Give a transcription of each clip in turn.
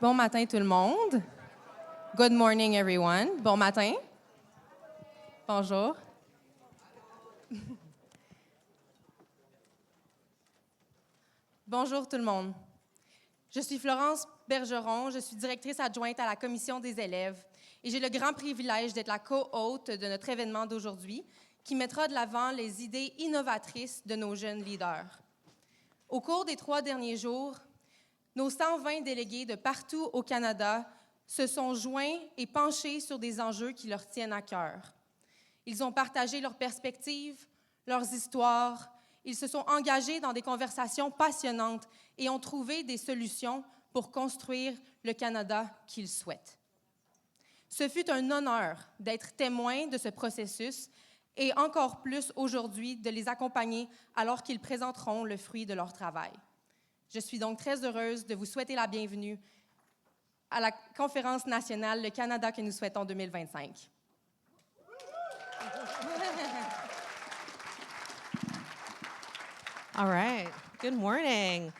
Bon matin tout le monde. Good morning everyone. Bon matin. Bonjour. Bonjour tout le monde. Je suis Florence Bergeron, je suis directrice adjointe à la commission des élèves et j'ai le grand privilège d'être la co-hôte de notre événement d'aujourd'hui qui mettra de l'avant les idées innovatrices de nos jeunes leaders. Au cours des 3 derniers jours, nos 120 délégués de partout au Canada se sont joints et penchés sur des enjeux qui leur tiennent à cœur. Ils ont partagé leurs perspectives, leurs histoires, ils se sont engagés dans des conversations passionnantes et ont trouvé des solutions pour construire le Canada qu'ils souhaitent. Ce fut un honneur d'être témoin de ce processus et encore plus aujourd'hui de les accompagner alors qu'ils présenteront le fruit de leur travail. Je suis donc très heureuse de vous souhaiter la bienvenue à la conférence nationale Le Canada que nous souhaitons 2025. All right. Good morning.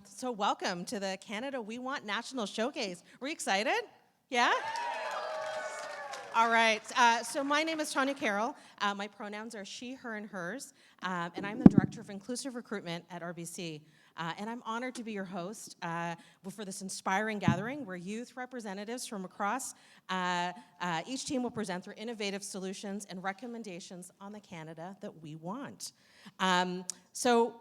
So welcome to the Canada We Want National Showcase. Were you excited? Yeah? All right. So my name is Tanya Carroll. My pronouns are she, her, and hers. And I'm the Director of Inclusive Recruitment at RBC. And I'm honored to be your host for this inspiring gathering where youth representatives from across each team will present their innovative solutions and recommendations on the Canada that we want. So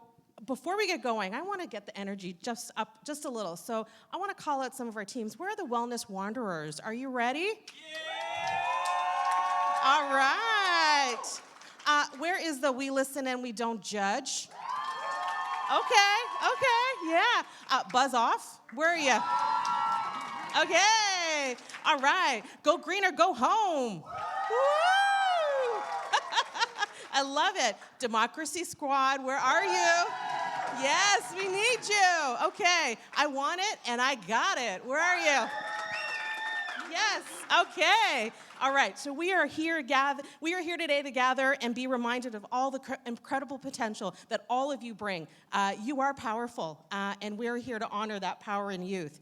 before we get going, I want to get the energy just up just a little. So I want to call out some of our teams. Where are the Wellness Wanderers? Are you ready? Yeah! All right. Where is the We Listen and We Don't Judge? Okay, yeah. Buzz off. Where are you? Okay. All right. Go green or go home. Woo! I love it. Democracy Squad, where are you? Yes, we need you. Okay. I want it and I got it. Where are you? Yes. Okay. All right. So we are here today to gather and be reminded of all the incredible potential that all of you bring. You are powerful, and we're here to honor that power in youth.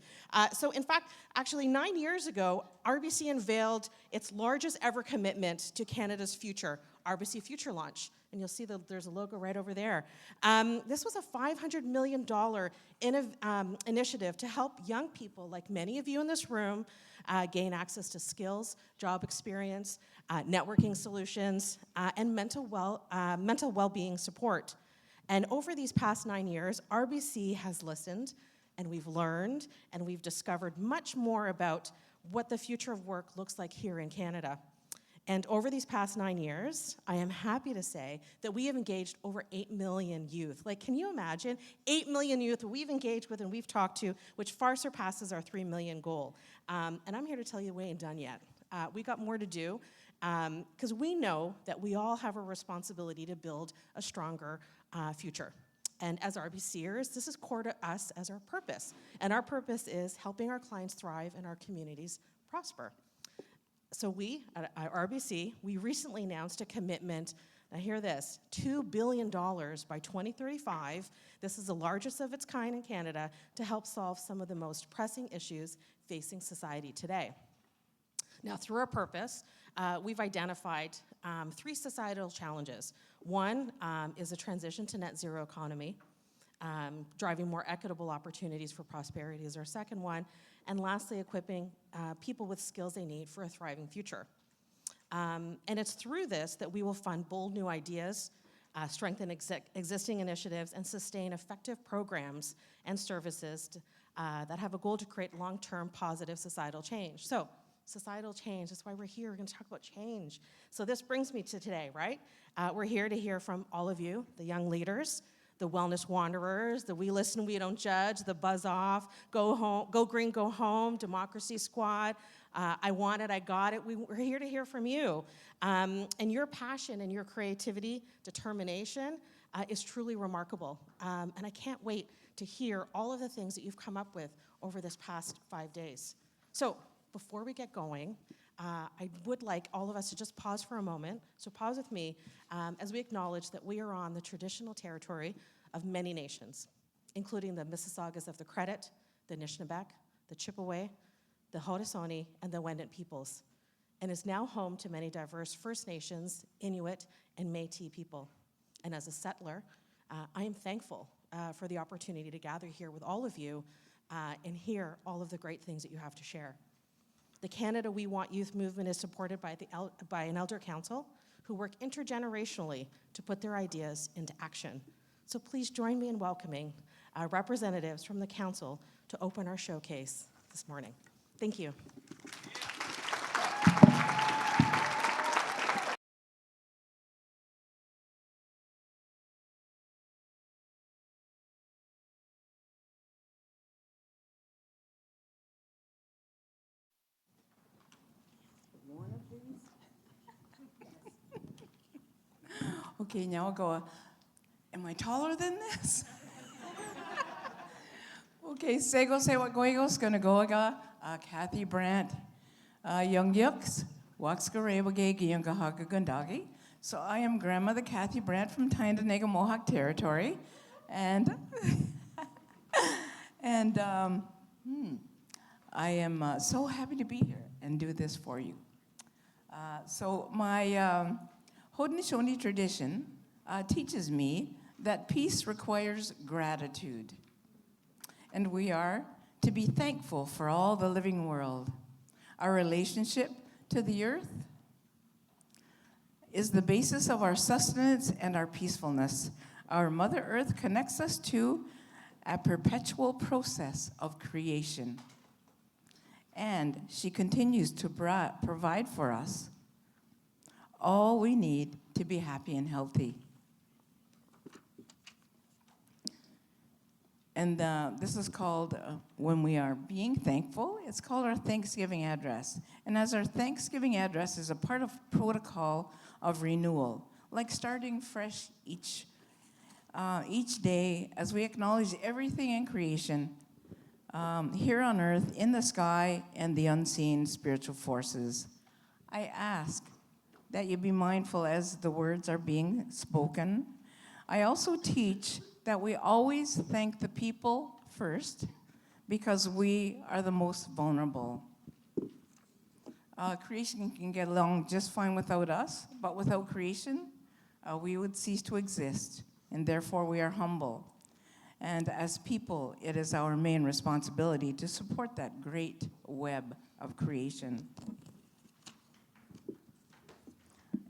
So in fact, actually 9 years ago, RBC unveiled its largest ever commitment to Canada's future, RBC Future Launch. And you'll see that there's a logo right over there. This was a $500 million initiative to help young people, like many of you in this room, gain access to skills, job experience, networking solutions, and mental well-being support. And over these past 9 years, RBC has listened, and we've learned, and we've discovered much more about what the future of work looks like here in Canada. And over these past 9 years, I am happy to say that we have engaged over 8 million youth. Like, can you imagine? 8 million youth we've engaged with and we've talked to, which far surpasses our 3 million goal. And I'm here to tell you we ain't done yet. We got more to do because we know that we all have a responsibility to build a stronger future. And as RBCers, this is core to us as our purpose. And our purpose is helping our clients thrive and our communities prosper. So we, at RBC, we recently announced a commitment, now hear this, $2 billion by 2035. This is the largest of its kind in Canada to help solve some of the most pressing issues facing society today. Now, through our purpose, we've identified 3 societal challenges. One is a transition to net zero economy. Driving more equitable opportunities for prosperity is our second one. And lastly, equipping people with skills they need for a thriving future. And it's through this that we will fund bold new ideas, strengthen existing initiatives, and sustain effective programs and services that have a goal to create long-term positive societal change. So, societal change, that's why we're here. We're going to talk about change. So this brings me to today, right? We're here to hear from all of you, the young leaders, the Wellness Wanderers, the We Listen, We Don't Judge, the Buzz Off, Go Home, Go Green, Go Home, Democracy Squad, I Want It, I Got It. We're here to hear from you. And your passion and your creativity, determination is truly remarkable. And I can't wait to hear all of the things that you've come up with over this past 5 days. So before we get going, I would like all of us to just pause for a moment. So pause with me as we acknowledge that we are on the traditional territory of many nations, including the Mississaugas of the Credit, the Anishinaabe, the Chippewa, the Haudenosaunee, and the Wendat peoples, and is now home to many diverse First Nations, Inuit, and Métis people. And as a settler, I am thankful for the opportunity to gather here with all of you and hear all of the great things that you have to share. The Canada We Want Youth movement is supported by an elder council who work intergenerationally to put their ideas into action. So please join me in welcoming representatives from the council to open our showcase this morning. Thank you. Okay, now I'll go, am I taller than this? Okay, sego se wat goigos gonna go aga, Kathy Brandt, young yucks, waxgareba giyunga haga gundagi. So I am grandmother Kathy Brandt from Tyndonega Mohawk Territory, and I am so happy to be here and do this for you. So my Haudenosaunee tradition teaches me that peace requires gratitude. And we are to be thankful for all the living world. Our relationship to the earth is the basis of our sustenance and our peacefulness. Our Mother Earth connects us to a perpetual process of creation. And she continues to provide for us all we need to be happy and healthy. And this is called, when we are being thankful, it's called our Thanksgiving address. And as our Thanksgiving address is a part of protocol of renewal, like starting fresh each day as we acknowledge everything in creation, here on earth, in the sky, and the unseen spiritual forces. I ask that you be mindful as the words are being spoken. I also teach that we always thank the people first because we are the most vulnerable. Creation can get along just fine without us, but without creation, we would cease to exist, and therefore we are humble. And as people, it is our main responsibility to support that great web of creation.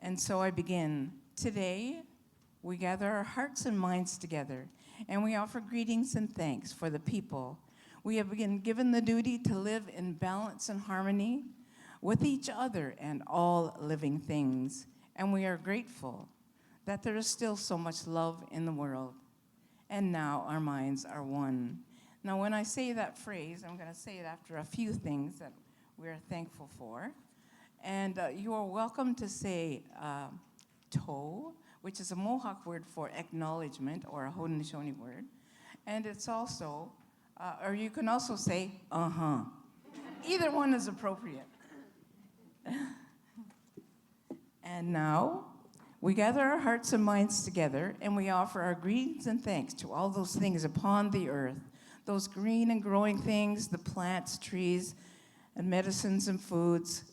And so I begin. Today, we gather our hearts and minds together, and we offer greetings and thanks for the people. We have been given the duty to live in balance and harmony with each other and all living things. And we are grateful that there is still so much love in the world. And now our minds are one. Now, when I say that phrase, I'm going to say it after a few things that we are thankful for. And you are welcome to say toe, which is a Mohawk word for acknowledgement, or a Haudenosaunee word. And it's also, or you can also say, uh-huh. Either one is appropriate. And now, we gather our hearts and minds together, and we offer our greetings and thanks to all those things upon the earth, those green and growing things, the plants, trees, and medicines and foods,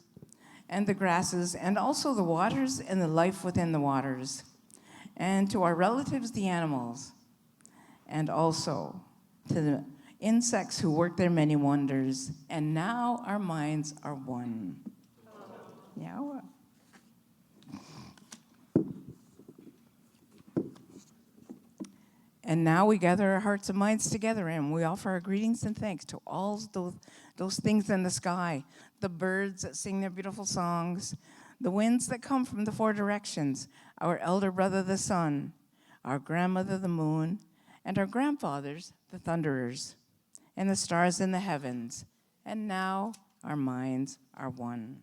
and the grasses, and also the waters and the life within the waters, and to our relatives, the animals, and also to the insects who work their many wonders. And now our minds are one. Yeah. And now we gather our hearts and minds together, and we offer our greetings and thanks to all those things in the sky, the birds that sing their beautiful songs, the winds that come from the four directions, our elder brother, the sun, our grandmother, the moon, and our grandfathers, the thunderers, and the stars in the heavens. And now our minds are one.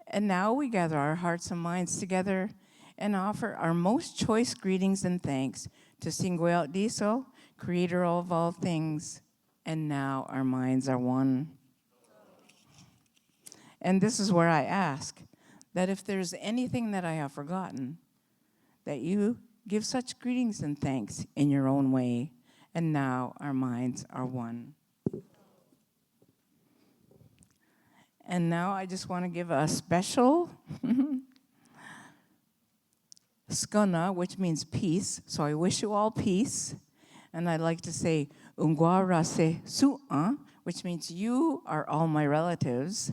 And now we gather our hearts and minds together and offer our most choice greetings and thanks to Singuel Diso, creator of all things. And now our minds are one. And this is where I ask that if there's anything that I have forgotten, that you give such greetings and thanks in your own way. and now our minds are one. And now I just want to give a special skona, which means peace. So I wish you all peace. And I'd like to say ungwarase su'a, which means you are all my relatives.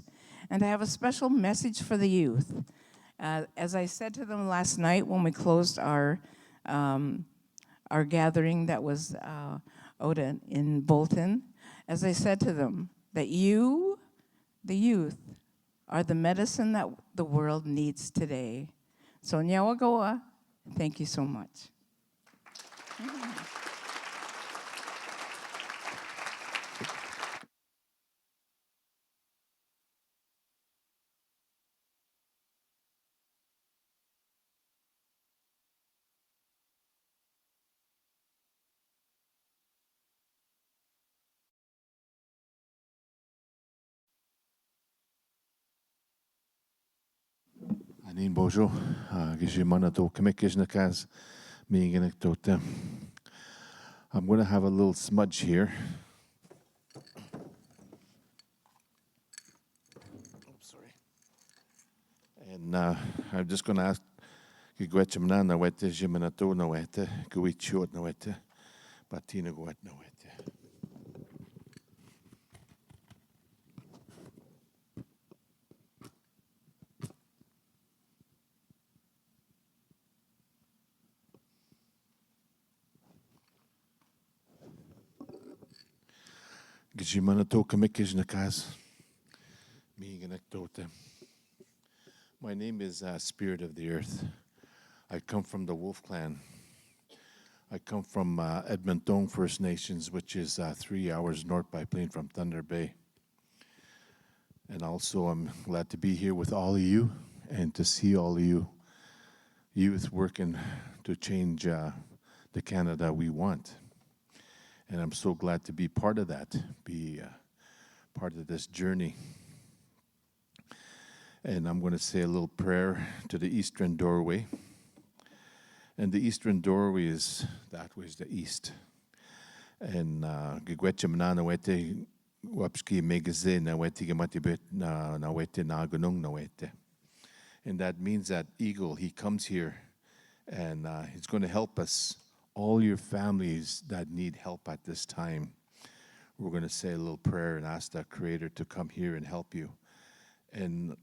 And I have a special message for the youth. As I said to them last night when we closed our gathering that was out in Bolton, as I said to them, that you, the youth, are the medicine that the world needs today. So Nyawagoa, thank you so much. Anin bonjour, Gijimanato Kamekisnakas, Meganectota. I'm going to have a little smudge here. Oops, sorry. And I'm just going to ask Gigwetchamna Nawete, Jimanato Nawete, Guichot Nawete, Batina Guet Nawete. My name is Spirit of the Earth. I come from the Wolf Clan. I come from Edmonton First Nations, which is 3 hours north by plane from Thunder Bay. And also I'm glad to be here with all of you and to see all of you youth working to change the Canada we want. And I'm so glad to be part of that, be part of this journey. And I'm going to say a little prayer to the eastern doorway. And the eastern doorway is, that way is the east. And Gigwecha Manana Wete, Wapski Megaze, Nawete Gamatibet, Nawete Nagunung Nawete. And that means that eagle, he comes here and he's going to help us. All your families that need help at this time, we're going to say a little prayer and ask the Creator to come here and help you. And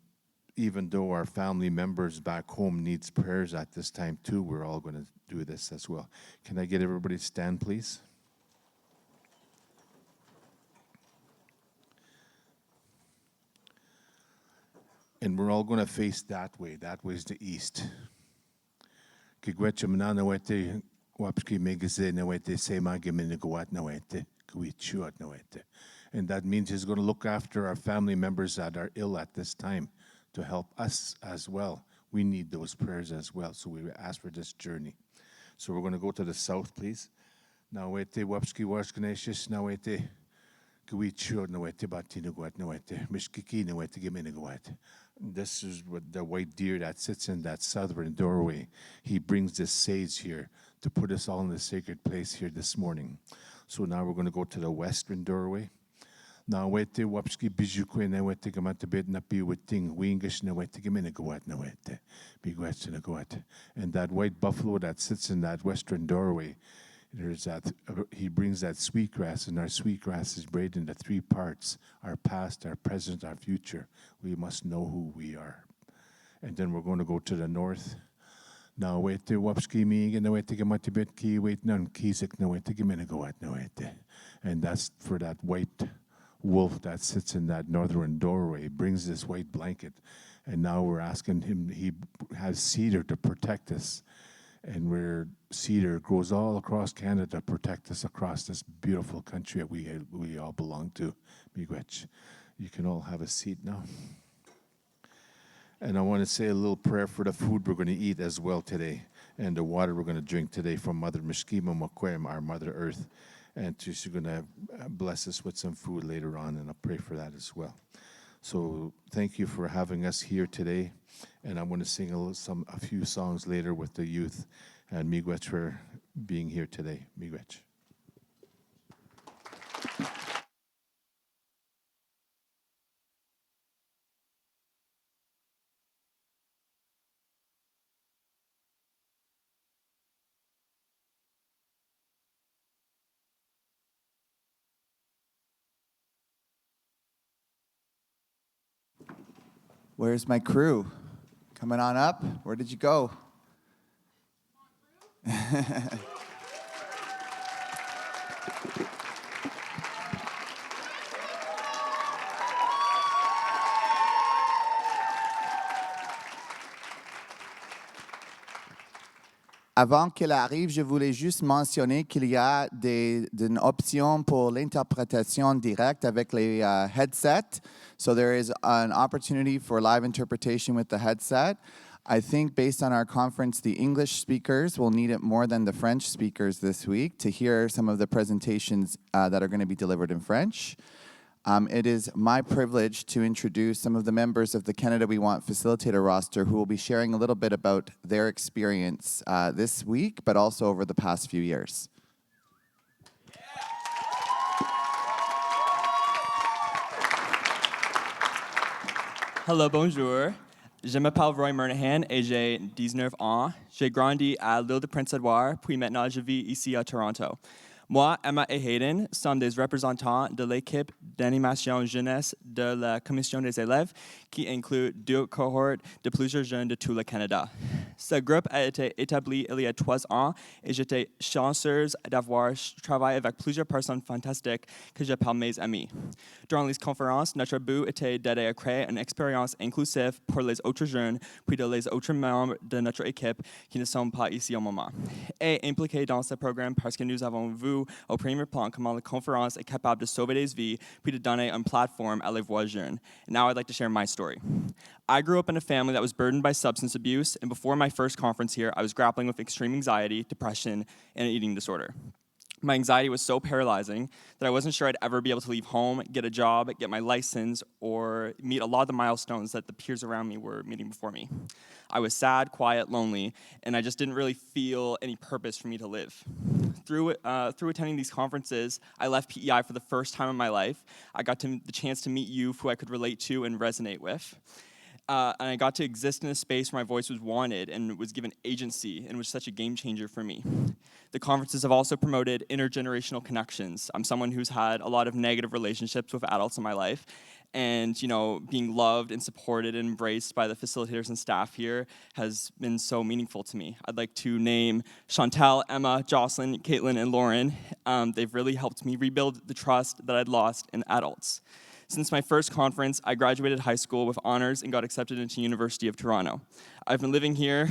even though our family members back home needs prayers at this time too, we're all going to do this as well. Can I get everybody to stand, please? And we're all going to face that way. That way is the east. And that means he's going to look after our family members that are ill at this time to help us as well. We need those prayers as well, so we ask for this journey. So we're going to go to the south, please. This is what the white deer that sits in that southern doorway. He brings this sage here to put us all in the sacred place here this morning. So now we're going to go to the western doorway. Now wete wapski bijukwe na wete gamata bed na pi weting wingish na wete gemina goat na wete bigwet na goat. And that white buffalo that sits in that western doorway, there's that he brings that sweetgrass, and our sweetgrass is braided into 3 parts: our past, our present, our future. We must know who we are. And then we're going to go to the north. Now wait to wapski mi na wait to gamati bet ki wait none kisik na wait to gemina goat na wait. And that's for that white wolf that sits in that northern doorway. He brings this white blanket, and now we're asking him. He has cedar to protect us. And where cedar grows all across Canada, protect us across this beautiful country that we all belong to. Miigwech. You can all have a seat now. And I want to say a little prayer for the food we're going to eat as well today, and the water we're going to drink today from Mother Mishkima Mokwem, our Mother Earth. And she's going to bless us with some food later on, and I'll pray for that as well. So thank you for having us here today. And I'm going to sing a few songs later with the youth. And miigwech for being here today. Miigwech. Where's my crew? Coming on up? Where did you go? Avant qu'elle arrive, je voulais juste mentionner qu'il y a une option pour l'interprétation directe avec les headsets. So there is an opportunity for live interpretation with the headset. I think based on our conference, the English speakers will need it more than the French speakers this week to hear some of the presentations that are going to be delivered in French. It is my privilege to introduce some of the members of the Canada We Want facilitator roster who will be sharing a little bit about their experience this week, but also over the past few years. Hello, bonjour. Je m'appelle Roy Murnahan et j'ai 19 ans. J'ai grandi à l'île de Prince-Édouard, puis maintenant je vis ici à Toronto. Moi, Emma et Hayden sommes des représentants de l'équipe d'animation jeunesse de la Commission des élèves qui inclut 2 cohortes de plusieurs jeunes de tout le Canada. Ce groupe a été établi il y a 3 ans et j'étais chanceuse d'avoir travaillé avec plusieurs personnes fantastiques que j'appelle mes amis. Durant les conférences, notre but était d'aider à créer une expérience inclusive pour les autres jeunes, puis de les autres membres de notre équipe qui ne sont pas ici au moment. Et impliqués dans ce programme parce que nous avons vu au premier plan comment la conférence est capable de sauver des vies, puis de donner une plateforme à les voix jeunes. And now I'd like to share my story. I grew up in a family that was burdened by substance abuse, and before my first conference here, I was grappling with extreme anxiety, depression, and an eating disorder. My anxiety was so paralyzing that I wasn't sure I'd ever be able to leave home, get a job, get my license, or meet a lot of the milestones that the peers around me were meeting before me. I was sad, quiet, lonely, and I just didn't really feel any purpose for me to live. Through attending these conferences, I left PEI for the first time in my life. I got the chance to meet youth who I could relate to and resonate with. And I got to exist in a space where my voice was wanted and was given agency, and was such a game changer for me. The conferences have also promoted intergenerational connections. I'm someone who's had a lot of negative relationships with adults in my life, and being loved and supported and embraced by the facilitators and staff here has been so meaningful to me. I'd like to name Chantel, Emma, Jocelyn, Caitlin, and Lauren. They've really helped me rebuild the trust that I'd lost in adults. Since my first conference, I graduated high school with honors and got accepted into University of Toronto. I've been living here.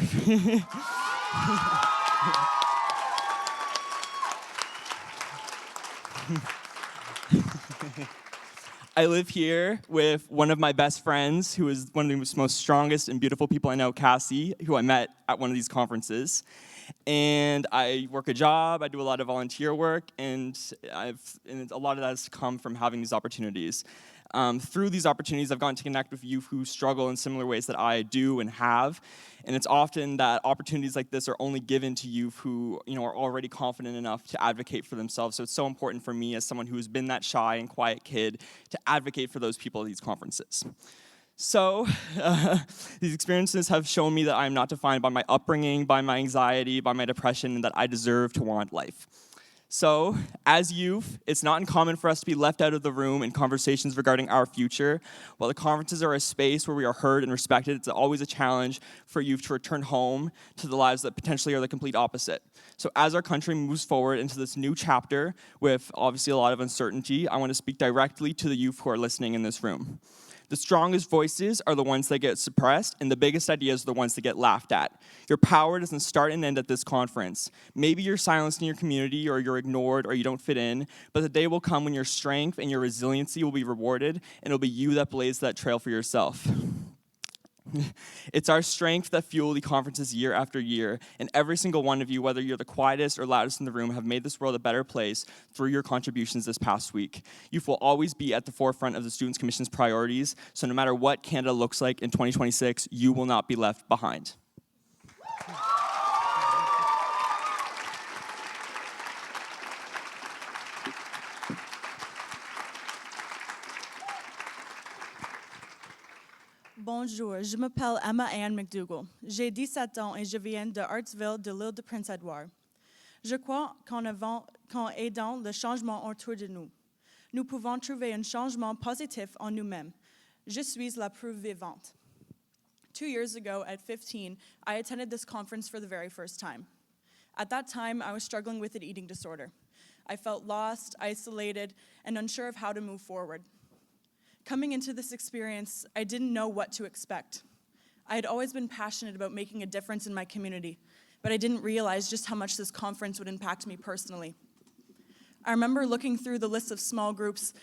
I live here with one of my best friends, who is one of the most strongest and beautiful people I know, Cassie, who I met at one of these conferences. And I work a job, I do a lot of volunteer work, and a lot of that has come from having these opportunities. Through these opportunities, I've gotten to connect with youth who struggle in similar ways that I do and have. And it's often that opportunities like this are only given to youth who are already confident enough to advocate for themselves. So it's so important for me as someone who's been that shy and quiet kid to advocate for those people at these conferences. So these experiences have shown me that I'm not defined by my upbringing, by my anxiety, by my depression, and that I deserve to want life. So, as youth, it's not uncommon for us to be left out of the room in conversations regarding our future. While the conferences are a space where we are heard and respected, it's always a challenge for youth to return home to the lives that potentially are the complete opposite. So as our country moves forward into this new chapter with obviously a lot of uncertainty, I want to speak directly to the youth who are listening in this room. The strongest voices are the ones that get suppressed, and the biggest ideas are the ones that get laughed at. Your power doesn't start and end at this conference. Maybe you're silenced in your community, or you're ignored, or you don't fit in, but the day will come when your strength and your resiliency will be rewarded, and it'll be you that blazes that trail for yourself. It's our strength that fuel the conferences year after year, and every single one of you, whether you're the quietest or loudest in the room, have made this world a better place through your contributions this past week. You will always be at the forefront of the Students' Commission's priorities, so no matter what Canada looks like in 2026, you will not be left behind. Bonjour, je m'appelle Emma Ann McDougall. J'ai 17 ans et je viens de Hartsville, de l'île de Prince-Édouard. Je crois qu'en aidant le changement autour de nous, nous pouvons trouver un changement positif en nous-mêmes. Je suis la preuve vivante. 2 years ago, at 15, I attended this conference for the very first time. At that time, I was struggling with an eating disorder. I felt lost, isolated, and unsure of how to move forward. Coming into this experience, I didn't know what to expect. I had always been passionate about making a difference in my community, but I didn't realize just how much this conference would impact me personally. I remember looking through the list of small groups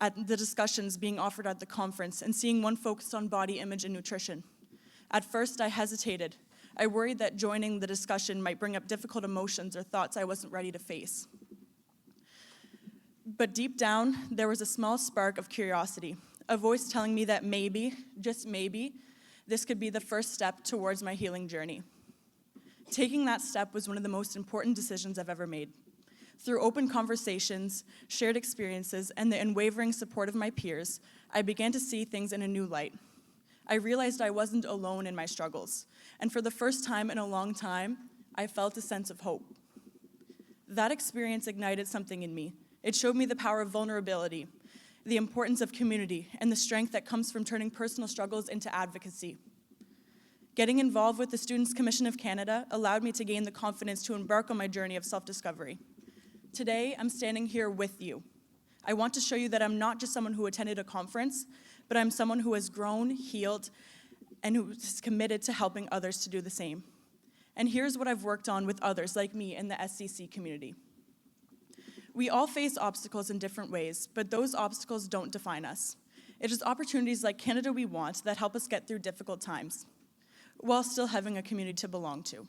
at the discussions being offered at the conference and seeing one focused on body image and nutrition. At first, I hesitated. I worried that joining the discussion might bring up difficult emotions or thoughts I wasn't ready to face. But deep down, there was a small spark of curiosity, a voice telling me that maybe, just maybe, this could be the first step towards my healing journey. Taking that step was one of the most important decisions I've ever made. Through open conversations, shared experiences, and the unwavering support of my peers, I began to see things in a new light. I realized I wasn't alone in my struggles, and for the first time in a long time, I felt a sense of hope. That experience ignited something in me. It showed me the power of vulnerability, the importance of community, and the strength that comes from turning personal struggles into advocacy. Getting involved with the Students' Commission of Canada allowed me to gain the confidence to embark on my journey of self-discovery. Today, I'm standing here with you. I want to show you that I'm not just someone who attended a conference, but I'm someone who has grown, healed, and who is committed to helping others to do the same. And here's what I've worked on with others like me in the SCC community. We all face obstacles in different ways, but those obstacles don't define us. It is opportunities like Canada We Want that help us get through difficult times, while still having a community to belong to.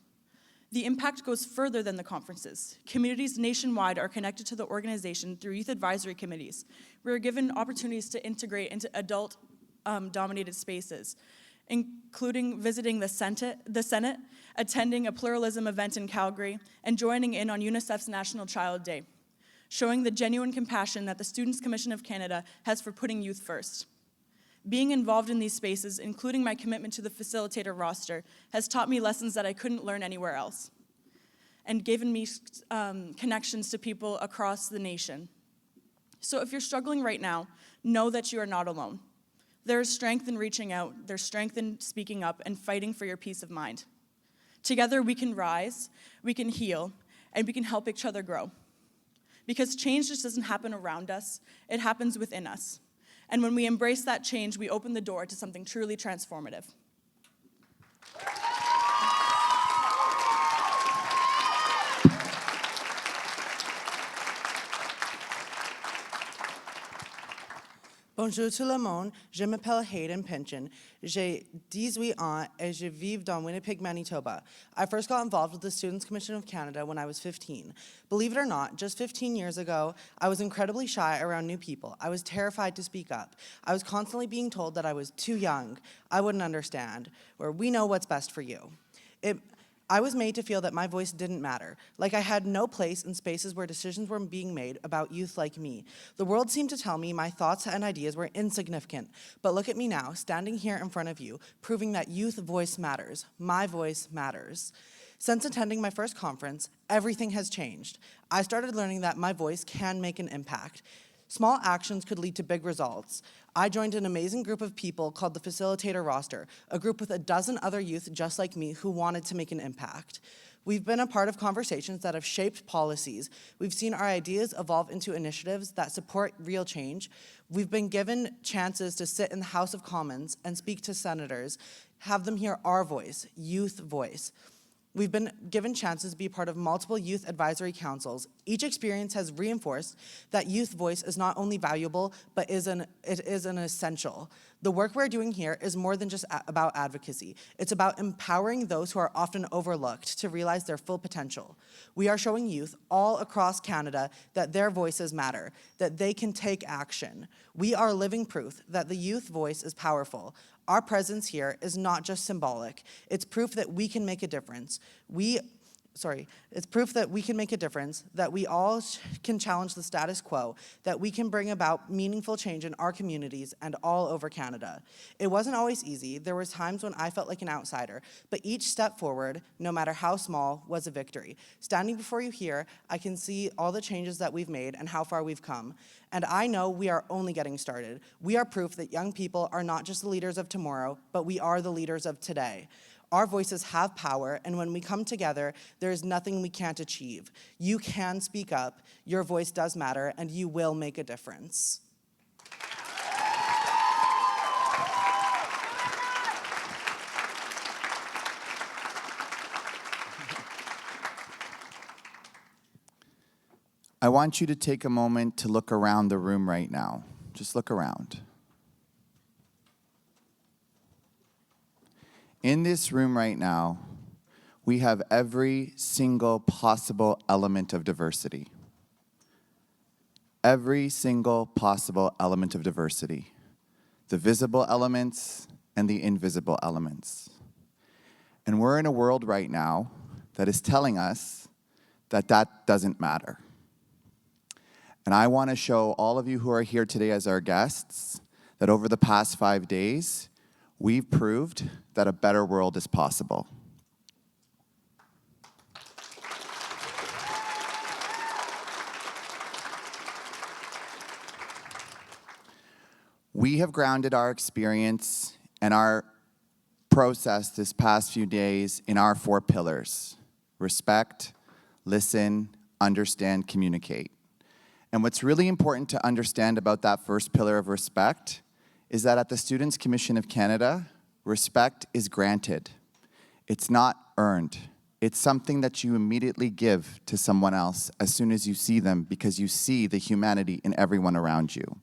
The impact goes further than the conferences. Communities nationwide are connected to the organization through youth advisory committees. We are given opportunities to integrate into adult-dominated spaces, including visiting the Senate, attending a pluralism event in Calgary, and joining in on UNICEF's National Child Day, showing the genuine compassion that the Students' Commission of Canada has for putting youth first. Being involved in these spaces, including my commitment to the facilitator roster, has taught me lessons that I couldn't learn anywhere else, and given me connections to people across the nation. So if you're struggling right now, know that you are not alone. There is strength in reaching out, there's strength in speaking up and fighting for your peace of mind. Together we can rise, we can heal, and we can help each other grow. Because change just doesn't happen around us, it happens within us. And when we embrace that change, we open the door to something truly transformative. Bonjour tout le monde, je m'appelle Hayden Pinchin. J'ai 18 ans et je vis dans Winnipeg, Manitoba. I first got involved with the Students' Commission of Canada when I was 15. Believe it or not, just 15 years ago, I was incredibly shy around new people. I was terrified to speak up. I was constantly being told that I was too young, I wouldn't understand, or we know what's best for you. I was made to feel that my voice didn't matter, like I had no place in spaces where decisions were being made about youth like me. The world seemed to tell me my thoughts and ideas were insignificant, but look at me now, standing here in front of you, proving that youth voice matters. My voice matters. Since attending my first conference, everything has changed. I started learning that my voice can make an impact. Small actions could lead to big results. I joined an amazing group of people called the Facilitator Roster, a group with a dozen other youth just like me who wanted to make an impact. We've been a part of conversations that have shaped policies. We've seen our ideas evolve into initiatives that support real change. We've been given chances to sit in the House of Commons and speak to senators, have them hear our voice, youth voice. We've been given chances to be part of multiple youth advisory councils. Each experience has reinforced that youth voice is not only valuable, but it is an essential. The work we're doing here is more than just about advocacy. It's about empowering those who are often overlooked to realize their full potential. We are showing youth all across Canada that their voices matter, that they can take action. We are living proof that the youth voice is powerful. Our presence here is not just symbolic. It's proof that we can make a difference. it's proof that we can make a difference, that we all can challenge the status quo, that we can bring about meaningful change in our communities and all over Canada. It wasn't always easy. There was times when I felt like an outsider, but each step forward, no matter how small, was a victory. Standing before you here, I can see all the changes that we've made and how far we've come. And I know we are only getting started. We are proof that young people are not just the leaders of tomorrow, but we are the leaders of today. Our voices have power, and when we come together, there is nothing we can't achieve. You can speak up, your voice does matter, and you will make a difference. I want you to take a moment to look around the room right now. Just look around. In this room right now, we have every single possible element of diversity. Every single possible element of diversity. The visible elements and the invisible elements. And we're in a world right now that is telling us that that doesn't matter. And I want to show all of you who are here today as our guests that over the past 5 days, we've proved that a better world is possible. We have grounded our experience and our process this past few days in our 4 pillars: respect, listen, understand, communicate. And what's really important to understand about that first pillar of respect is that at the Students' Commission of Canada, respect is granted. It's not earned. It's something that you immediately give to someone else as soon as you see them because you see the humanity in everyone around you.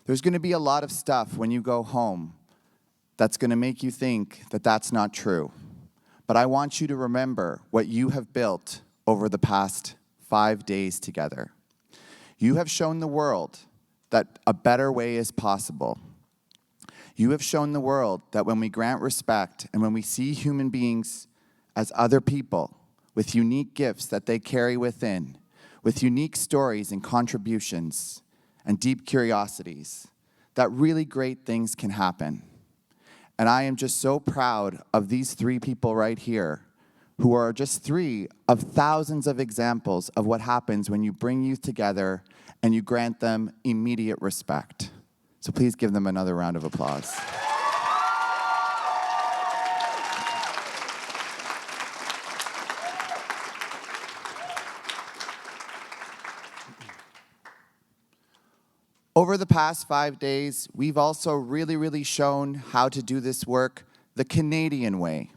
There's going to be a lot of stuff when you go home that's going to make you think that that's not true. But I want you to remember what you have built over the past 5 days together. You have shown the world that a better way is possible. You have shown the world that when we grant respect and when we see human beings as other people with unique gifts that they carry within, with unique stories and contributions and deep curiosities, that really great things can happen. And I am just so proud of these 3 people right here who are just 3 of thousands of examples of what happens when you bring youth together and you grant them immediate respect. So please give them another round of applause. Over the past 5 days, we've also really shown how to do this work the Canadian way.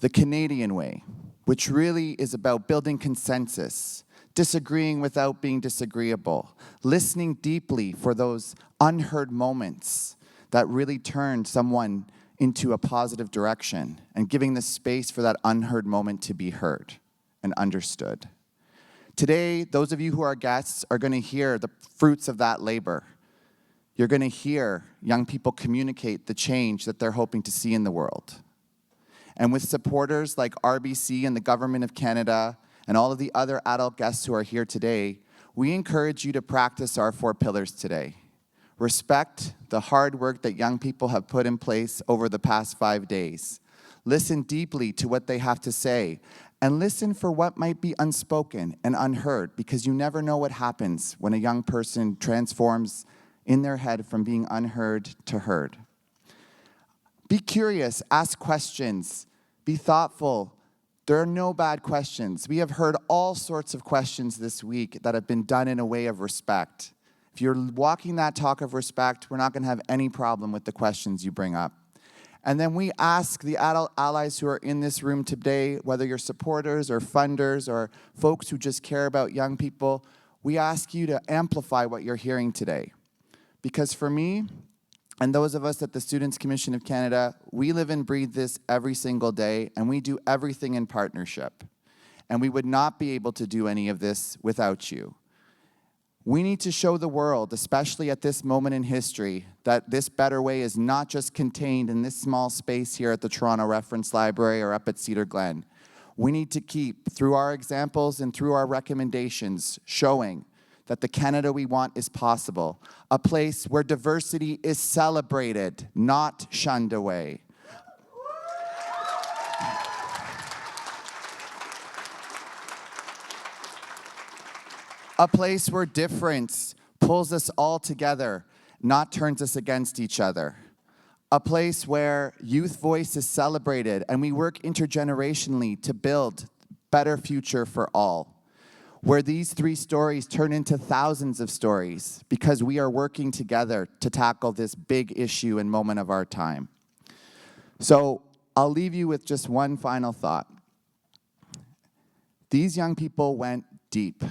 The Canadian way, which really is about building consensus, disagreeing without being disagreeable, listening deeply for those unheard moments that really turn someone into a positive direction, and giving the space for that unheard moment to be heard and understood. Today, those of you who are guests are going to hear the fruits of that labor. You're going to hear young people communicate the change that they're hoping to see in the world. And with supporters like RBC and the Government of Canada and all of the other adult guests who are here today, we encourage you to practice our 4 pillars today. Respect the hard work that young people have put in place over the past 5 days. Listen deeply to what they have to say, and listen for what might be unspoken and unheard, because you never know what happens when a young person transforms in their head from being unheard to heard. Be curious, ask questions, be thoughtful. There are no bad questions. We have heard all sorts of questions this week that have been done in a way of respect. If you're walking that talk of respect, we're not going to have any problem with the questions you bring up. And then we ask the adult allies who are in this room today, whether you're supporters or funders or folks who just care about young people, we ask you to amplify what you're hearing today. Because for me, and those of us at the Students' Commission of Canada, we live and breathe this every single day, and we do everything in partnership. And we would not be able to do any of this without you. We need to show the world, especially at this moment in history, that this better way is not just contained in this small space here at the Toronto Reference Library or up at Cedar Glen. We need to keep, through our examples and through our recommendations, showing that the Canada we want is possible, a place where diversity is celebrated, not shunned away. A place where difference pulls us all together, not turns us against each other. A place where youth voice is celebrated and we work intergenerationally to build a better future for all. Where these 3 stories turn into thousands of stories because we are working together to tackle this big issue and moment of our time. So I'll leave you with just one final thought. These young people went deep.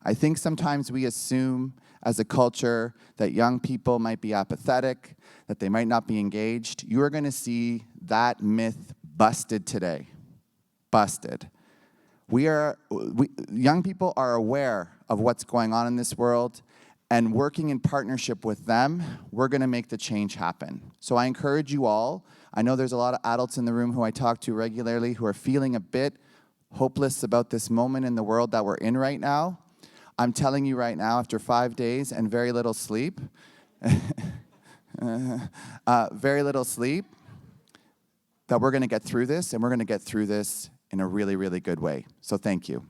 I think sometimes we assume as a culture that young people might be apathetic, that they might not be engaged. You are going to see that myth busted today. Busted. Young people are aware of what's going on in this world, and working in partnership with them, we're going to make the change happen. So I encourage you all. I know there's a lot of adults in the room who I talk to regularly who are feeling a bit hopeless about this moment in the world that we're in right now. I'm telling you right now, after 5 days and very little sleep, that we're going to get through this, and we're going to get through this in a really, really good way. So thank you.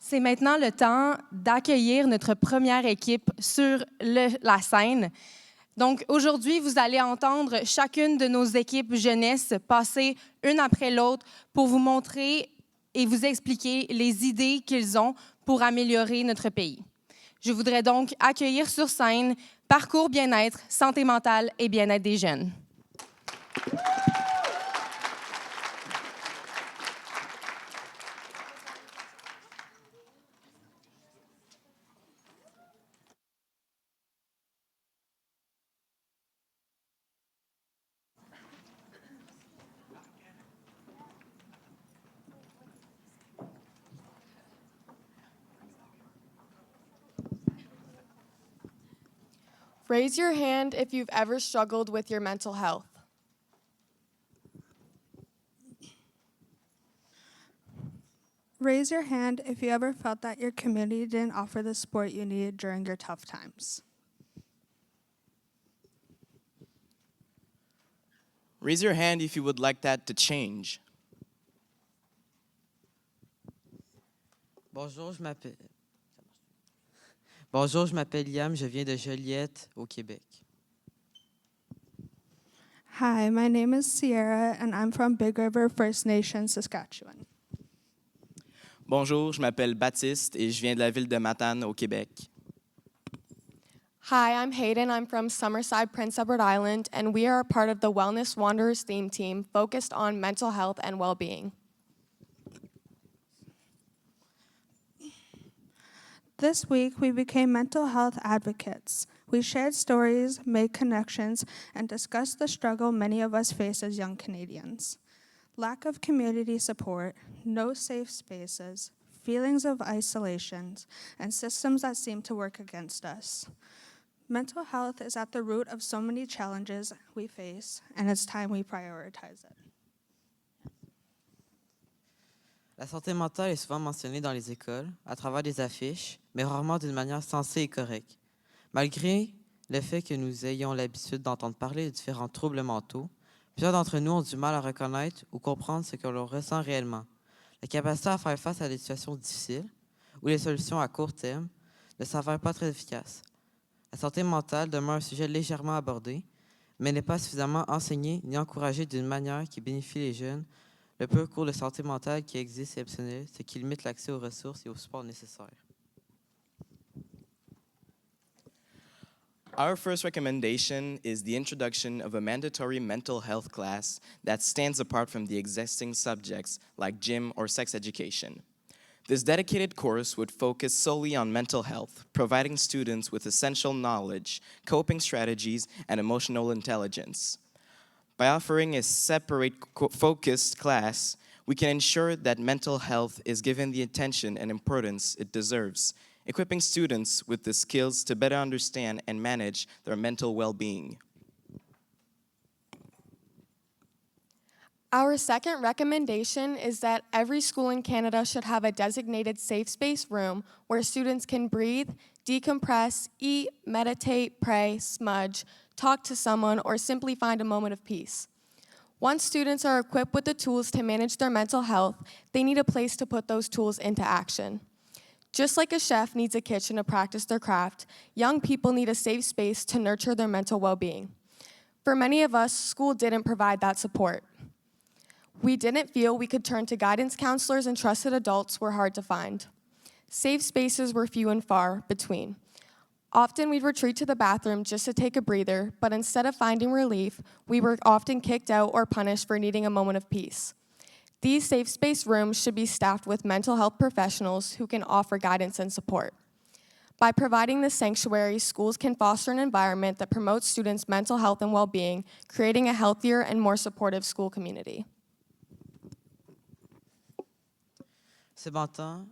C'est maintenant le temps d'accueillir notre première équipe sur la scène. Donc, aujourd'hui, vous allez entendre chacune de nos équipes jeunesse passer une après l'autre pour vous montrer et vous expliquer les idées qu'ils ont pour améliorer notre pays. Je voudrais donc accueillir sur scène Parcours bien-être, santé mentale et bien-être des jeunes. Raise your hand if you've ever struggled with your mental health. Raise your hand if you ever felt that your community didn't offer the support you needed during your tough times. Raise your hand if you would like that to change. Bonjour, je m'appelle Liam, je viens de Joliette, au Québec. Hi, my name is Sierra, and I'm from Big River First Nation, Saskatchewan. Bonjour, je m'appelle Baptiste et je viens de la ville de Matane, au Québec. Hi, I'm Hayden. I'm from Summerside, Prince Edward Island, and we are a part of the Wellness Wanderers theme team focused on mental health and well-being. This week, we became mental health advocates. We shared stories, made connections, and discussed the struggle many of us face as young Canadians. Lack of community support, no safe spaces, feelings of isolation, and systems that seem to work against us. Mental health is at the root of so many challenges we face, and it's time we prioritize it. La santé mentale est souvent mentionnée dans les écoles, à travers des affiches, mais rarement d'une manière sensée et correcte. Malgré le fait que nous ayons l'habitude d'entendre parler de différents troubles mentaux, plusieurs d'entre nous ont du mal à reconnaître ou comprendre ce que l'on ressent réellement. La capacité à faire face à des situations difficiles ou les solutions à court terme ne s'avèrent pas très efficaces. La santé mentale demeure un sujet légèrement abordé, mais n'est pas suffisamment enseigné ni encouragé d'une manière qui bénéficie les jeunes. Le peu cours de santé mentale qui existe est optionnel, ce qui limite l'accès aux ressources et au support nécessaires. Our first recommendation is the introduction of a mandatory mental health class that stands apart from the existing subjects like gym or sex education. This dedicated course would focus solely on mental health, providing students with essential knowledge, coping strategies, and emotional intelligence. By offering a separate focused class, we can ensure that mental health is given the attention and importance it deserves, equipping students with the skills to better understand and manage their mental well-being. Our second recommendation is that every school in Canada should have a designated safe space room where students can breathe, decompress, eat, meditate, pray, smudge, talk to someone, or simply find a moment of peace. Once students are equipped with the tools to manage their mental health, they need a place to put those tools into action. Just like a chef needs a kitchen to practice their craft, young people need a safe space to nurture their mental well-being. For many of us, school didn't provide that support. We didn't feel we could turn to guidance counselors, and trusted adults were hard to find. Safe spaces were few and far between. Often we'd retreat to the bathroom just to take a breather, but instead of finding relief, we were often kicked out or punished for needing a moment of peace. These safe space rooms should be staffed with mental health professionals who can offer guidance and support. By providing this sanctuary, schools can foster an environment that promotes students' mental health and well-being, creating a healthier and more supportive school community. Cependant,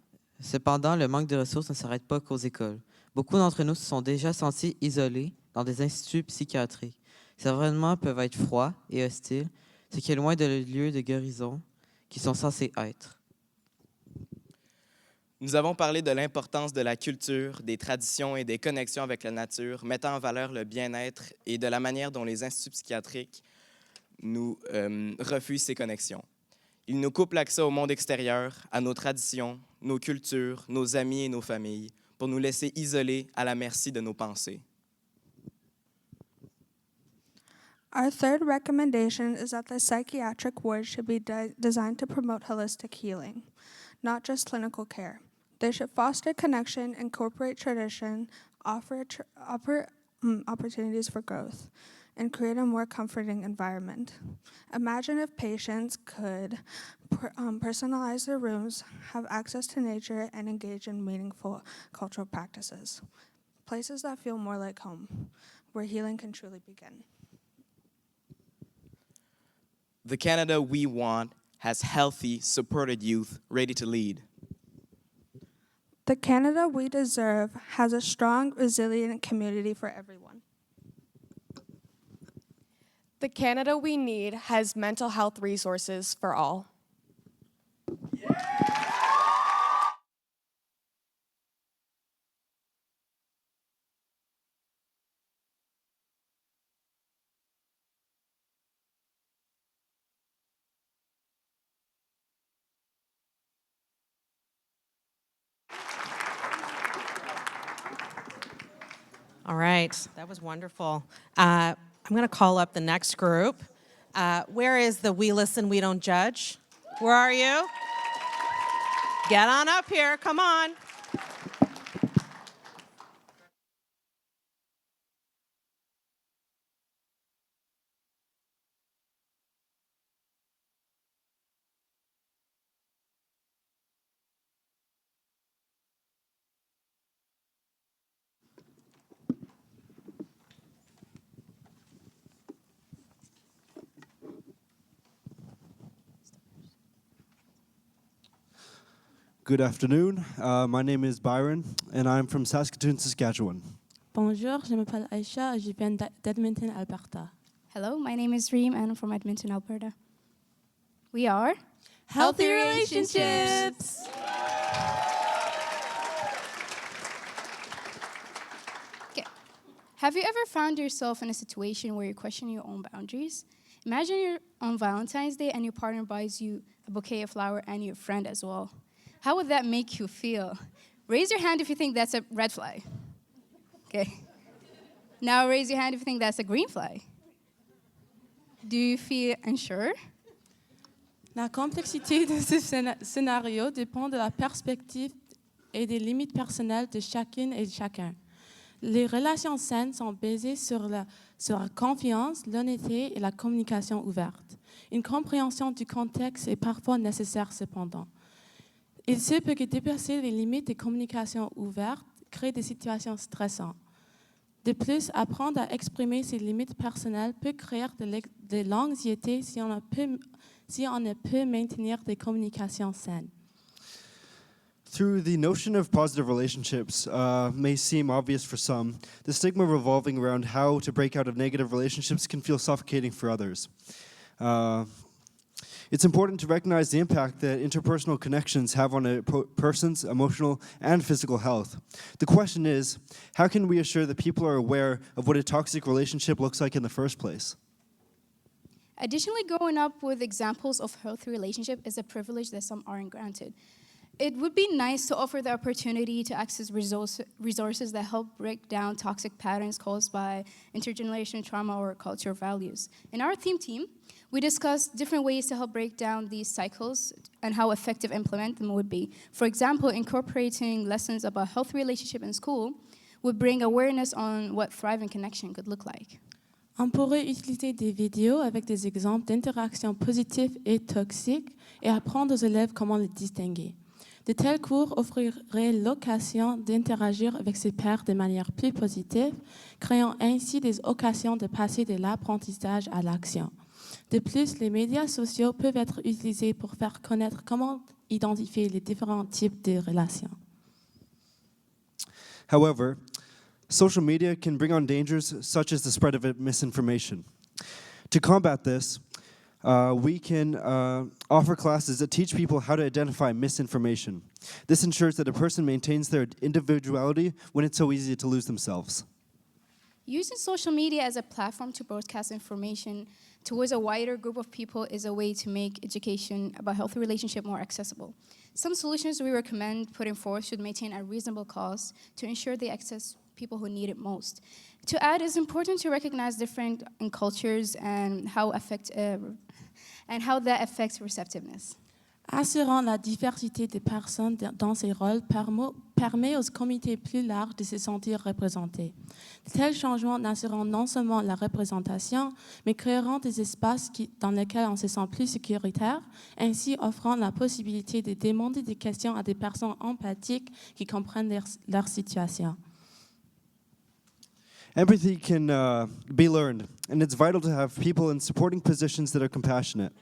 le manque de ressources ne s'arrête pas qu'aux écoles. Beaucoup d'entre nous se sont déjà sentis isolés dans des instituts psychiatriques. Ces environnements peuvent être froids et hostiles, ce qui est loin de lieux de guérison qui sont censés être. Nous avons parlé de l'importance de la culture, des traditions et des connexions avec la nature, mettant en valeur le bien-être et de la manière dont les instituts psychiatriques nous refusent ces connexions. Ils nous coupent l'accès au monde extérieur, à nos traditions, nos cultures, nos amis et nos familles, pour nous laisser isolés à la merci de nos pensées. Our third recommendation is that the psychiatric ward should be designed to promote holistic healing, not just clinical care. They should foster connection, incorporate tradition, offer opportunities for growth, and create a more comforting environment. Imagine if patients could personalize their rooms, have access to nature, and engage in meaningful cultural practices. Places that feel more like home, where healing can truly begin. The Canada we want has healthy, supported youth ready to lead. The Canada we deserve has a strong, resilient community for everyone. The Canada we need has mental health resources for all. All right, that was wonderful. I'm going to call up the next group. Where is the We Listen, We Don't Judge? Where are you? Get on up here, come on. Good afternoon. My name is Byron, and I'm from Saskatoon, Saskatchewan. Bonjour, je m'appelle Aisha et je viens d'Edmonton, Alberta. Hello, my name is Reem and I'm from Edmonton, Alberta. We are Healthy Relationships. Okay. Have you ever found yourself in a situation where you question your own boundaries? Imagine you're on Valentine's Day and your partner buys you a bouquet of flowers and your friend as well. How would that make you feel? Raise your hand if you think that's a red flag. Okay. Now raise your hand if you think that's a green flag. Do you feel unsure? La complexité de ce scénario dépend de la perspective et des limites personnelles de chacune et de chacun. Les relations saines sont basées sur la confiance, l'honnêteté et la communication ouverte. Une compréhension du contexte est parfois nécessaire cependant. Il se peut que dépasser les limites de communication ouverte crée des situations stressantes. De plus, apprendre à exprimer ses limites personnelles peut créer de l'anxiété si on ne peut maintenir des communications saines. Through the notion of positive relationships may seem obvious for some, the stigma revolving around how to break out of negative relationships can feel suffocating for others. It's important to recognize the impact that interpersonal connections have on a person's emotional and physical health. The question is, how can we assure that people are aware of what a toxic relationship looks like in the first place? Additionally, growing up with examples of healthy relationship is a privilege that some aren't granted. It would be nice to offer the opportunity to access resources that help break down toxic patterns caused by intergenerational trauma or cultural values. In our theme team, we discussed different ways to help break down these cycles and how effective implement them would be. For example, incorporating lessons about healthy relationship in school would bring awareness on what thriving connection could look like. On pourrait utiliser des vidéos avec des exemples d'interactions positives et toxiques et apprendre aux élèves comment les distinguer. De tels cours offriraient l'occasion d'interagir avec ses pairs de manière plus positive, créant ainsi des occasions de passer de l'apprentissage à l'action. De plus, les médias sociaux peuvent être utilisés pour faire connaître comment identifier les différents types de relations. However, social media can bring on dangers such as the spread of misinformation. To combat this, we can offer classes that teach people how to identify misinformation. This ensures that a person maintains their individuality when it's so easy to lose themselves. Using social media as a platform to broadcast information towards a wider group of people is a way to make education about healthy relationship more accessible. Some solutions we recommend putting forth should maintain a reasonable cost to ensure they access people who need it most. To add, it's important to recognize different cultures and how that affects receptiveness. Assurant la diversité des personnes dans ces rôles permet aux communautés plus larges de se sentir représentées. De tels changements n'assureront non seulement la représentation, mais créeront des espaces dans lesquels on se sent plus sécuritaire, ainsi offrant la possibilité de demander des questions à des personnes empathiques qui comprennent leur situation. Empathy can be learned, and it's vital to have people in supporting positions that are compassionate.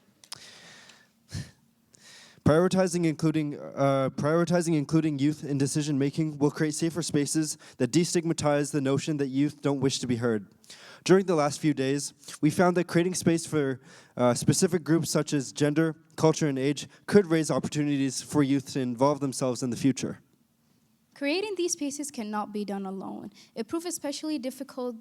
Prioritizing including youth in decision-making will create safer spaces that destigmatize the notion that youth don't wish to be heard. During the last few days, we found that creating space for specific groups such as gender, culture, and age could raise opportunities for youth to involve themselves in the future. Creating these spaces cannot be done alone. It proved especially difficult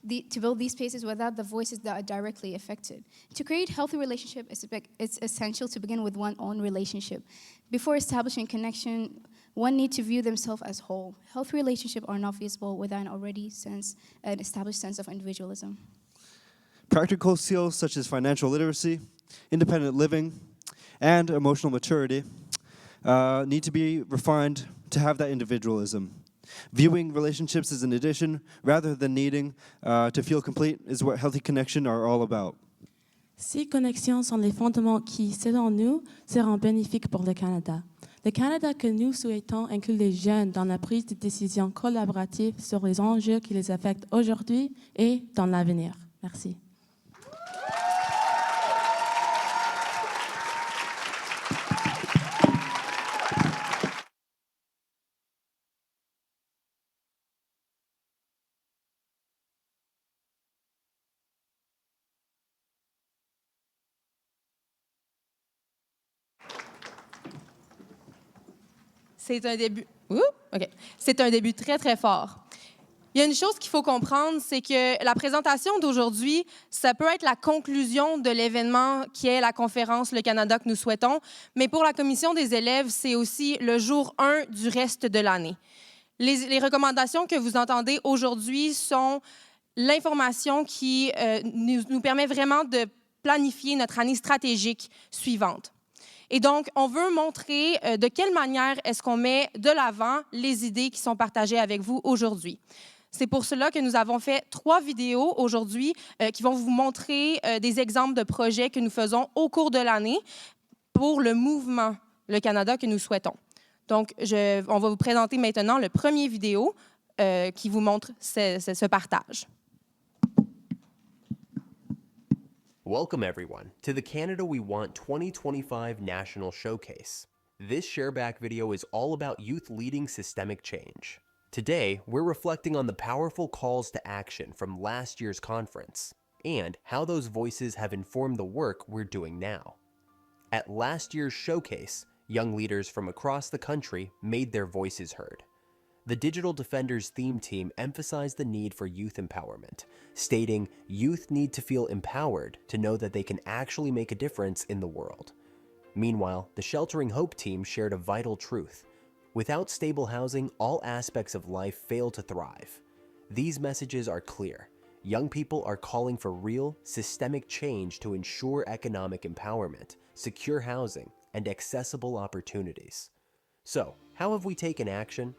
to build these spaces without the voices that are directly affected. To create healthy relationship, it's essential to begin with one's own relationship. Before establishing connection, one needs to view themselves as whole. Healthy relationships are not feasible without an established sense of individualism. Practical skills such as financial literacy, independent living, and emotional maturity need to be refined to have that individualism. Viewing relationships as an addition rather than needing to feel complete is what healthy connection are all about. Ces connexions sont les fondements qui, selon nous, seront bénéfiques pour le Canada. Le Canada que nous souhaitons inclut les jeunes dans la prise de décision collaborative sur les enjeux qui les affectent aujourd'hui et dans l'avenir. Merci. C'est un début. C'est un début très, très fort. Il y a une chose qu'il faut comprendre, c'est que la présentation d'aujourd'hui, ça peut être la conclusion de l'événement qui est la conférence Le Canada que nous souhaitons, mais pour la commission des élèves, c'est aussi le jour 1 du reste de l'année. Les recommandations que vous entendez aujourd'hui sont l'information qui nous permet vraiment de planifier notre année stratégique suivante. Et donc, on veut montrer de quelle manière est-ce qu'on met de l'avant les idées qui sont partagées avec vous aujourd'hui. C'est pour cela que nous avons fait 3 vidéos aujourd'hui qui vont vous montrer des exemples de projets que nous faisons au cours de l'année pour le mouvement Le Canada que nous souhaitons. Donc, on va vous présenter maintenant le premier vidéo qui vous montre ce partage. Welcome everyone to the Canada We Want 2025 National Showcase. This shareback video is all about youth leading systemic change. Today, we're reflecting on the powerful calls to action from last year's conference and how those voices have informed the work we're doing now. At last year's showcase, young leaders from across the country made their voices heard. The Digital Defenders theme team emphasized the need for youth empowerment, stating youth need to feel empowered to know that they can actually make a difference in the world. Meanwhile, the Sheltering Hope team shared a vital truth. Without stable housing, all aspects of life fail to thrive. These messages are clear. Young people are calling for real, systemic change to ensure economic empowerment, secure housing, and accessible opportunities. So, how have we taken action?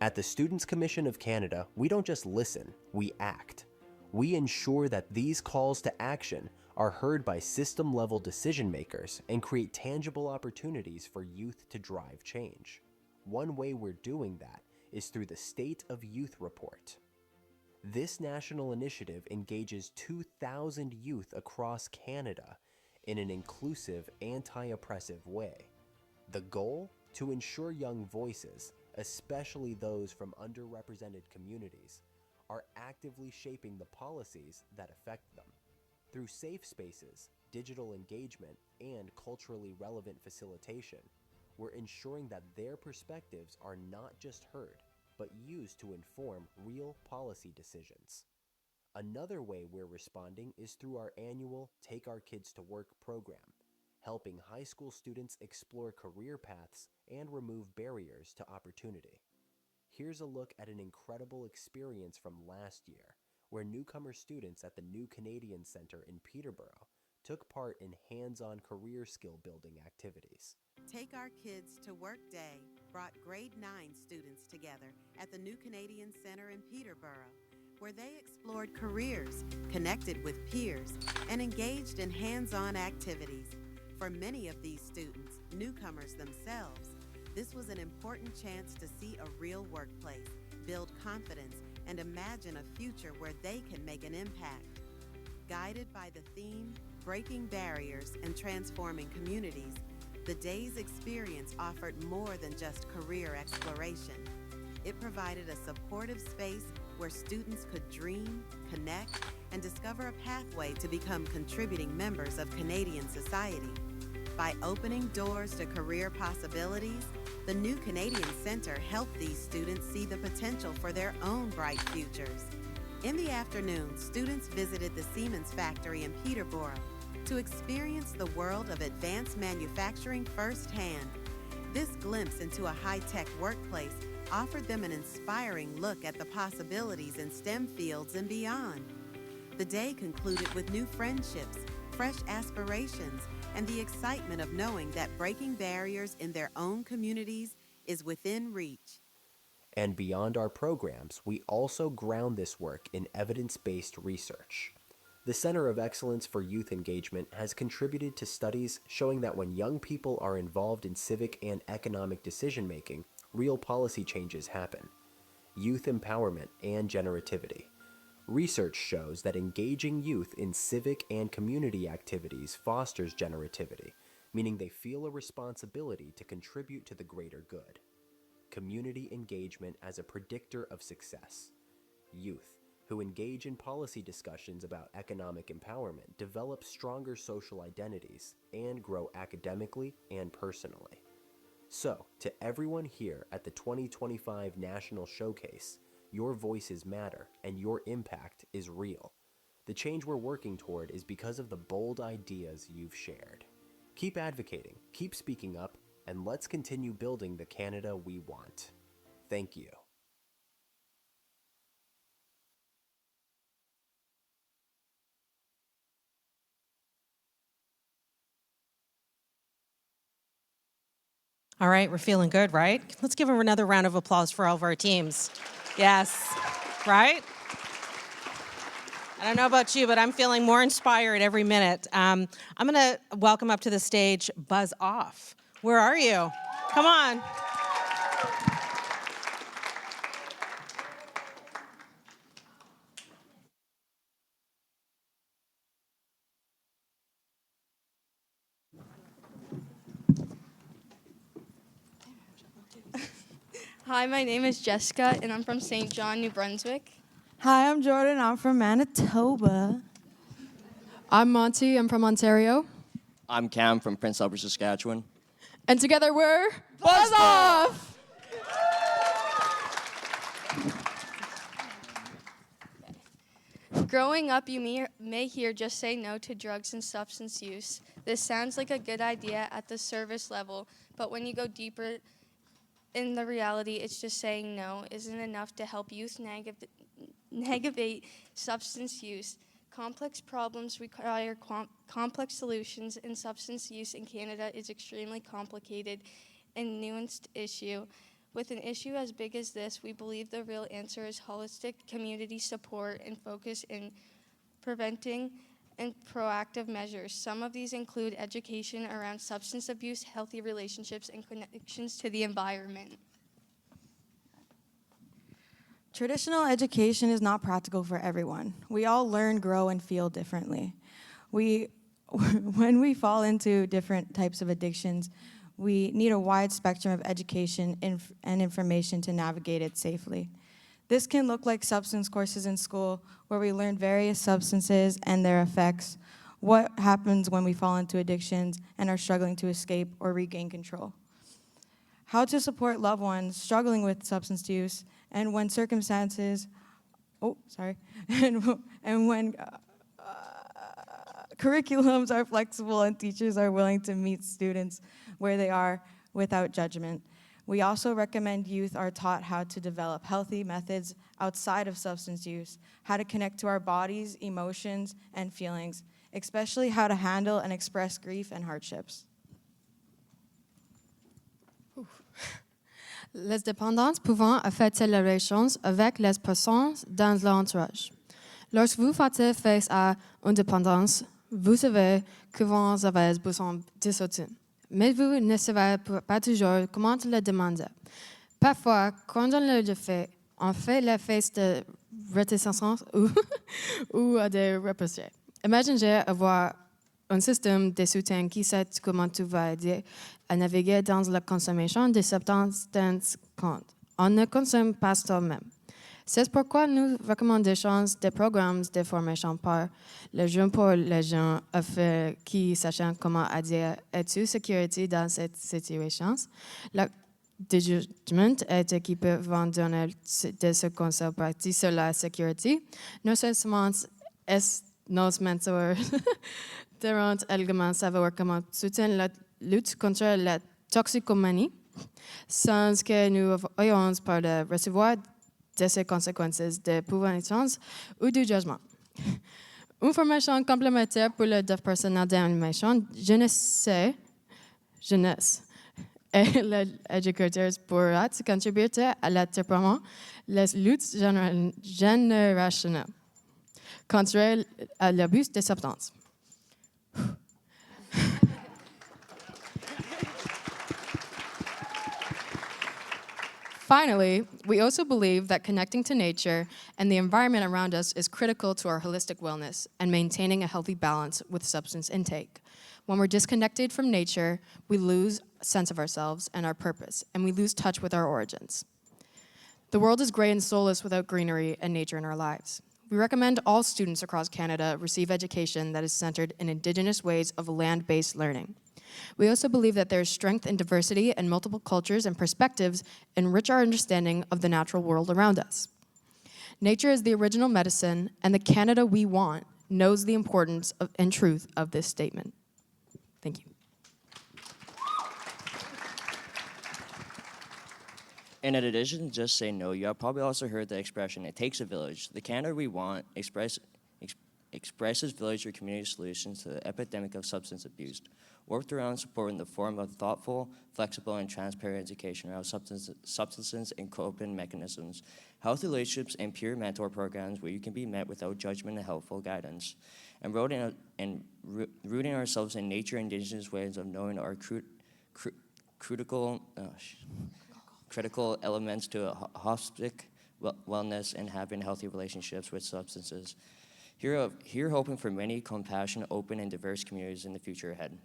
At the Students' Commission of Canada, we don't just listen, we act. We ensure that these calls to action are heard by system-level decision makers and create tangible opportunities for youth to drive change. One way we're doing that is through the State of Youth Report. This national initiative engages 2,000 youth across Canada in an inclusive, anti-oppressive way. The goal? To ensure young voices, especially those from underrepresented communities, are actively shaping the policies that affect them. Through safe spaces, digital engagement, and culturally relevant facilitation, we're ensuring that their perspectives are not just heard, but used to inform real policy decisions. Another way we're responding is through our annual Take Our Kids to Work program, helping high school students explore career paths and remove barriers to opportunity. Here's a look at an incredible experience from last year, where newcomer students at the New Canadian Centre in Peterborough took part in hands-on career skill building activities. Take Our Kids to Work Day brought grade 9 students together at the New Canadian Centre in Peterborough, where they explored careers, connected with peers, and engaged in hands-on activities. For many of these students, newcomers themselves, this was an important chance to see a real workplace, build confidence, and imagine a future where they can make an impact. Guided by the theme, Breaking Barriers and Transforming Communities, the day's experience offered more than just career exploration. It provided a supportive space where students could dream, connect, and discover a pathway to become contributing members of Canadian society. By opening doors to career possibilities, the New Canadian Centre helped these students see the potential for their own bright futures. In the afternoon, students visited the Siemens factory in Peterborough to experience the world of advanced manufacturing firsthand. This glimpse into a high-tech workplace offered them an inspiring look at the possibilities in STEM fields and beyond. The day concluded with new friendships, fresh aspirations, and the excitement of knowing that breaking barriers in their own communities is within reach. And beyond our programs, we also ground this work in evidence-based research. The Center of Excellence for Youth Engagement has contributed to studies showing that when young people are involved in civic and economic decision-making, real policy changes happen. Youth empowerment and generativity. Research shows that engaging youth in civic and community activities fosters generativity, meaning they feel a responsibility to contribute to the greater good. Community engagement as a predictor of success. Youth who engage in policy discussions about economic empowerment develop stronger social identities and grow academically and personally. So, to everyone here at the 2025 National Showcase, your voices matter and your impact is real. The change we're working toward is because of the bold ideas you've shared. Keep advocating, keep speaking up, and let's continue building the Canada we want. Thank you. All right, we're feeling good, right? Let's give them another round of applause for all of our teams. Yes, right? I don't know about you, but I'm feeling more inspired every minute. I'm going to welcome up to the stage Buzz Off. Where are you? Come on. Hi, my name is Jessica, and I'm from St. John, New Brunswick. Hi, I'm Jordan. I'm from Manitoba. I'm Monty. I'm from Ontario. I'm Cam from Prince Albert, Saskatchewan. And together we're Buzz Off! Growing up, you may hear just say no to drugs and substance use. This sounds like a good idea at the service level, but when you go deeper in the reality, it's just saying no isn't enough to help youth navigate substance use. Complex problems require complex solutions, and substance use in Canada is extremely complicated and nuanced issue. With an issue as big as this, we believe the real answer is holistic community support and focus in preventing and proactive measures. Some of these include education around substance abuse, healthy relationships, and connections to the environment. Traditional education is not practical for everyone. We all learn, grow, and feel differently. When we fall into different types of addictions, we need a wide spectrum of education and information to navigate it safely. This can look like substance courses in school, where we learn various substances and their effects, what happens when we fall into addictions and are struggling to escape or regain control, how to support loved ones struggling with substance use, and when circumstances, and when curriculums are flexible and teachers are willing to meet students where they are without judgment. We also recommend youth are taught how to develop healthy methods outside of substance use, how to connect to our bodies, emotions, and feelings, especially how to handle and express grief and hardships. Les dépendances pouvant affecter les relations avec les personnes dans l'entourage. Lorsque vous faites face à une dépendance, vous savez que vous avez besoin de soutien. Mais vous ne savez pas toujours comment le demander. Parfois, quand on le fait, on fait l'effet de réticence ou de répression. Imaginez avoir un système de soutien qui sait comment tu vas aider à naviguer dans la consommation de substances quand on ne consomme pas soi-même. C'est pourquoi nous recommandons des programmes de formation par les jeunes pour les jeunes afin qu'ils sachent comment aider à toute sécurité dans cette situation. Le jugement est équipé vont donner des conseils pratiques sur la sécurité. Nos seulement nos mentors devront également savoir comment soutenir la lutte contre la toxicomanie sans que nous ayons peur de recevoir de ces conséquences de punitions ou du jugement. Une formation complémentaire pour le personnel d'animation, jeunesse et l'éducateur pourra contribuer à l'atténuement des luttes générationnelles contre l'abus de substances. Finally, we also believe that connecting to nature and the environment around us is critical to our holistic wellness and maintaining a healthy balance with substance intake. When we're disconnected from nature, we lose a sense of ourselves and our purpose, and we lose touch with our origins. The world is gray and soulless without greenery and nature in our lives. We recommend all students across Canada receive education that is centered in Indigenous ways of land-based learning. We also believe that there is strength in diversity and multiple cultures and perspectives enrich our understanding of the natural world around us. Nature is the original medicine, and the Canada we want knows the importance and truth of this statement. Thank you. And in addition to just say no, you have probably also heard the expression, it takes a village. The Canada we want expresses village or community solutions to the epidemic of substance abuse, worked around support in the form of thoughtful, flexible, and transparent education around substances and coping mechanisms, healthy relationships, and peer mentor programs where you can be met without judgment and helpful guidance, and rooting ourselves in nature and indigenous ways of knowing our critical elements to a holistic wellness and having healthy relationships with substances. Here hoping for many compassionate, open, and diverse communities in the future ahead.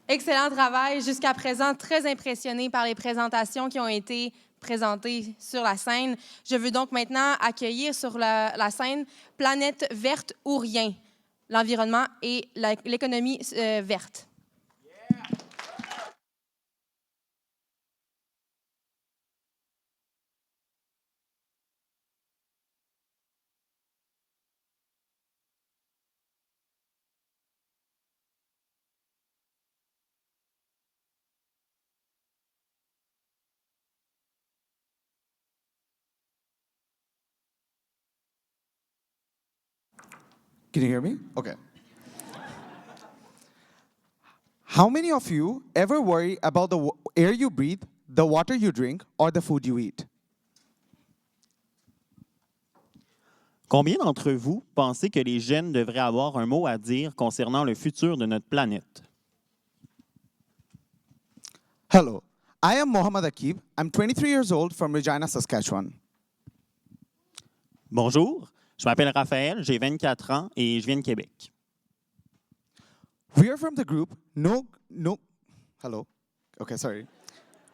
Excellent travail. Jusqu'à présent, très impressionnée par les présentations qui ont été présentées sur la scène. Je veux donc maintenant accueillir sur la scène Planète verte ou rien, l'environnement et l'économie verte. Can you hear me? Okay. How many of you ever worry about the air you breathe, the water you drink, or the food you eat? Combien d'entre vous pensez que les jeunes devraient avoir un mot à dire concernant le futur de notre planète? Hello, I am Mohammad Akib. I'm 23 years old from Regina, Saskatchewan. Bonjour, je m'appelle Raphaël, j'ai 24 ans et je viens de Québec. We are from the group hello. Okay, sorry.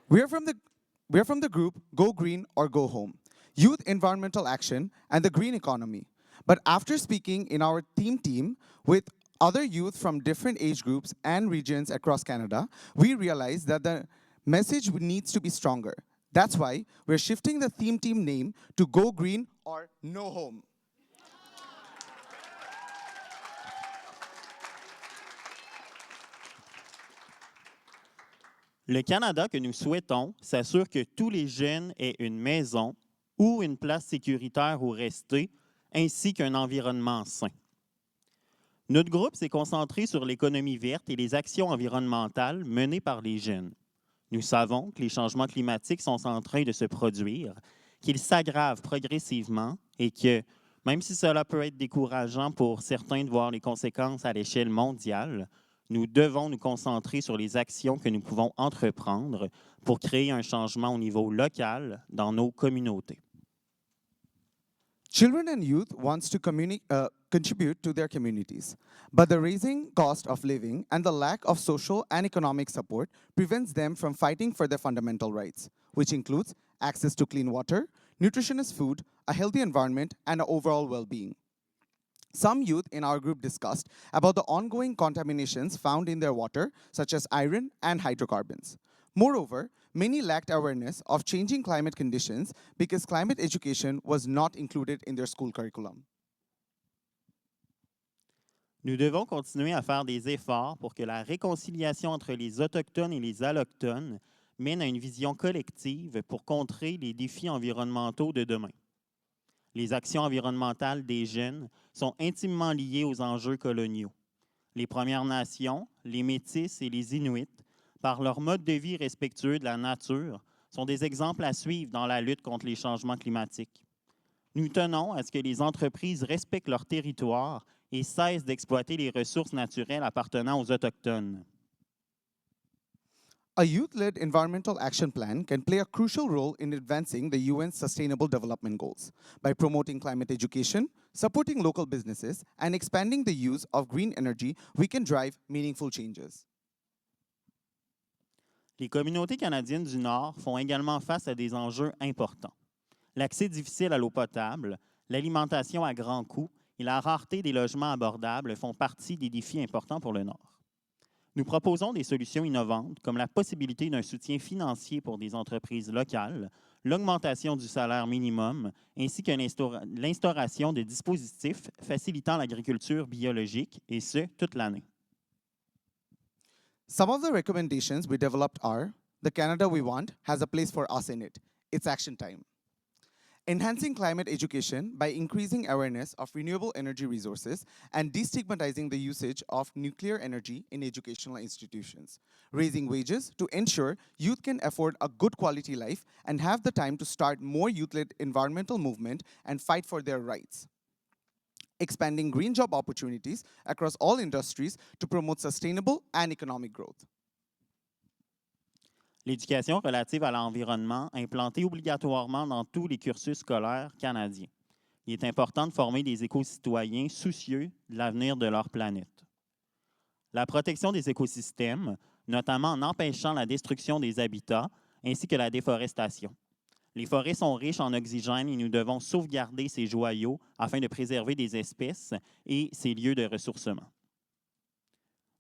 We are from the group Go Green or Go Home, Youth Environmental Action and the Green Economy. But after speaking in our team with other youth from different age groups and regions across Canada, we realized that the message needs to be stronger. That's why we're shifting the team name to Go Green or No Home. Le Canada que nous souhaitons s'assure que tous les jeunes aient une maison ou une place sécuritaire où rester, ainsi qu'un environnement sain. Notre groupe s'est concentré sur l'économie verte et les actions environnementales menées par les jeunes. Nous savons que les changements climatiques sont en train de se produire, qu'ils s'aggravent progressivement et que, même si cela peut être décourageant pour certains de voir les conséquences à l'échelle mondiale, nous devons nous concentrer sur les actions que nous pouvons entreprendre pour créer un changement au niveau local dans nos communautés. Children and youth wants to contribute to their communities, but the rising cost of living and the lack of social and economic support prevents them from fighting for their fundamental rights, which includes access to clean water, nutritious food, a healthy environment, and overall well-being. Some youth in our group discussed about the ongoing contaminations found in their water, such as iron and hydrocarbons. Moreover, many lacked awareness of changing climate conditions because climate education was not included in their school curriculum. Nous devons continuer à faire des efforts pour que la réconciliation entre les Autochtones et les Allochtones mène à une vision collective pour contrer les défis environnementaux de demain. Les actions environnementales des jeunes sont intimement liées aux enjeux coloniaux. Les Premières Nations, les Métis et les Inuits, par leur mode de vie respectueux de la nature, sont des exemples à suivre dans la lutte contre les changements climatiques. Nous tenons à ce que les entreprises respectent leur territoire et cessent d'exploiter les ressources naturelles appartenant aux Autochtones. A youth-led environmental action plan can play a crucial role in advancing the UN's Sustainable Development Goals by promoting climate education, supporting local businesses, and expanding the use of green energy. We can drive meaningful changes. Les communautés canadiennes du Nord font également face à des enjeux importants. L'accès difficile à l'eau potable, l'alimentation à grands coûts et la rareté des logements abordables font partie des défis importants pour le Nord. Nous proposons des solutions innovantes comme la possibilité d'un soutien financier pour des entreprises locales, l'augmentation du salaire minimum, ainsi que l'instauration de dispositifs facilitant l'agriculture biologique, et ce, toute l'année. Some of the recommendations we developed are: the Canada we want has a place for us in it. It's action time. Enhancing climate education by increasing awareness of renewable energy resources and destigmatizing the usage of nuclear energy in educational institutions. Raising wages to ensure youth can afford a good quality life and have the time to start more youth-led environmental movement and fight for their rights. Expanding green job opportunities across all industries to promote sustainable and economic growth. L'éducation relative à l'environnement implantée obligatoirement dans tous les cursus scolaires canadiens. Il est important de former des éco-citoyens soucieux de l'avenir de leur planète. La protection des écosystèmes, notamment en empêchant la destruction des habitats ainsi que la déforestation. Les forêts sont riches en oxygène et nous devons sauvegarder ces joyaux afin de préserver des espèces et ces lieux de ressourcement.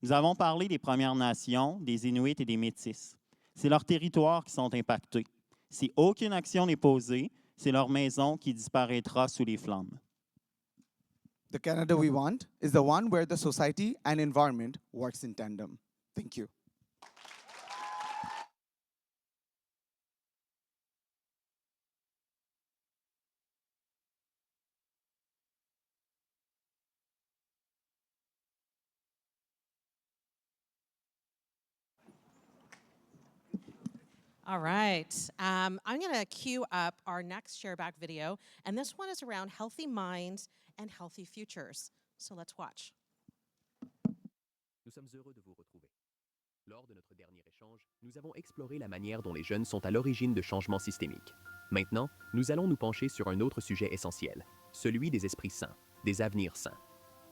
Nous avons parlé des Premières Nations, des Inuits et des Métis. C'est leurs territoires qui sont impactés. Si aucune action n'est posée, c'est leur maison qui disparaîtra sous les flammes. The Canada we want is the one where the society and environment works in tandem. Thank you. All right, I'm going to queue up our next shareback video, and this one is around healthy minds and healthy futures. So let's watch. Nous sommes heureux de vous retrouver. Lors de notre dernier échange, nous avons exploré la manière dont les jeunes sont à l'origine de changements systémiques. Maintenant, nous allons nous pencher sur un autre sujet essentiel, celui des esprits sains, des avenirs sains.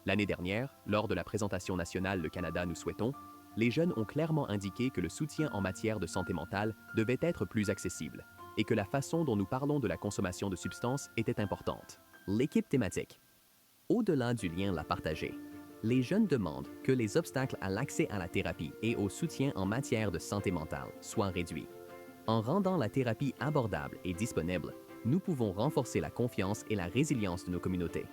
L'année dernière, lors de la présentation nationale Le Canada, nous souhaitons, les jeunes ont clairement indiqué que le soutien en matière de santé mentale devait être plus accessible et que la façon dont nous parlons de la consommation de substances était importante. L'équipe thématique. Au-delà du lien la partager, les jeunes demandent que les obstacles à l'accès à la thérapie et au soutien en matière de santé mentale soient réduits. En rendant la thérapie abordable et disponible, nous pouvons renforcer la confiance et la résilience de nos communautés.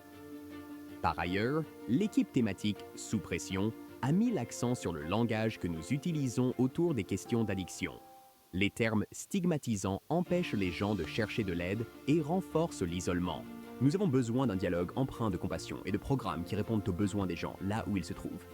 Par ailleurs, l'équipe thématique Sous pression a mis l'accent sur le langage que nous utilisons autour des questions d'addiction. Les termes stigmatisants empêchent les gens de chercher de l'aide et renforcent l'isolement. Nous avons besoin d'un dialogue empreint de compassion et de programmes qui répondent aux besoins des gens là où ils se trouvent.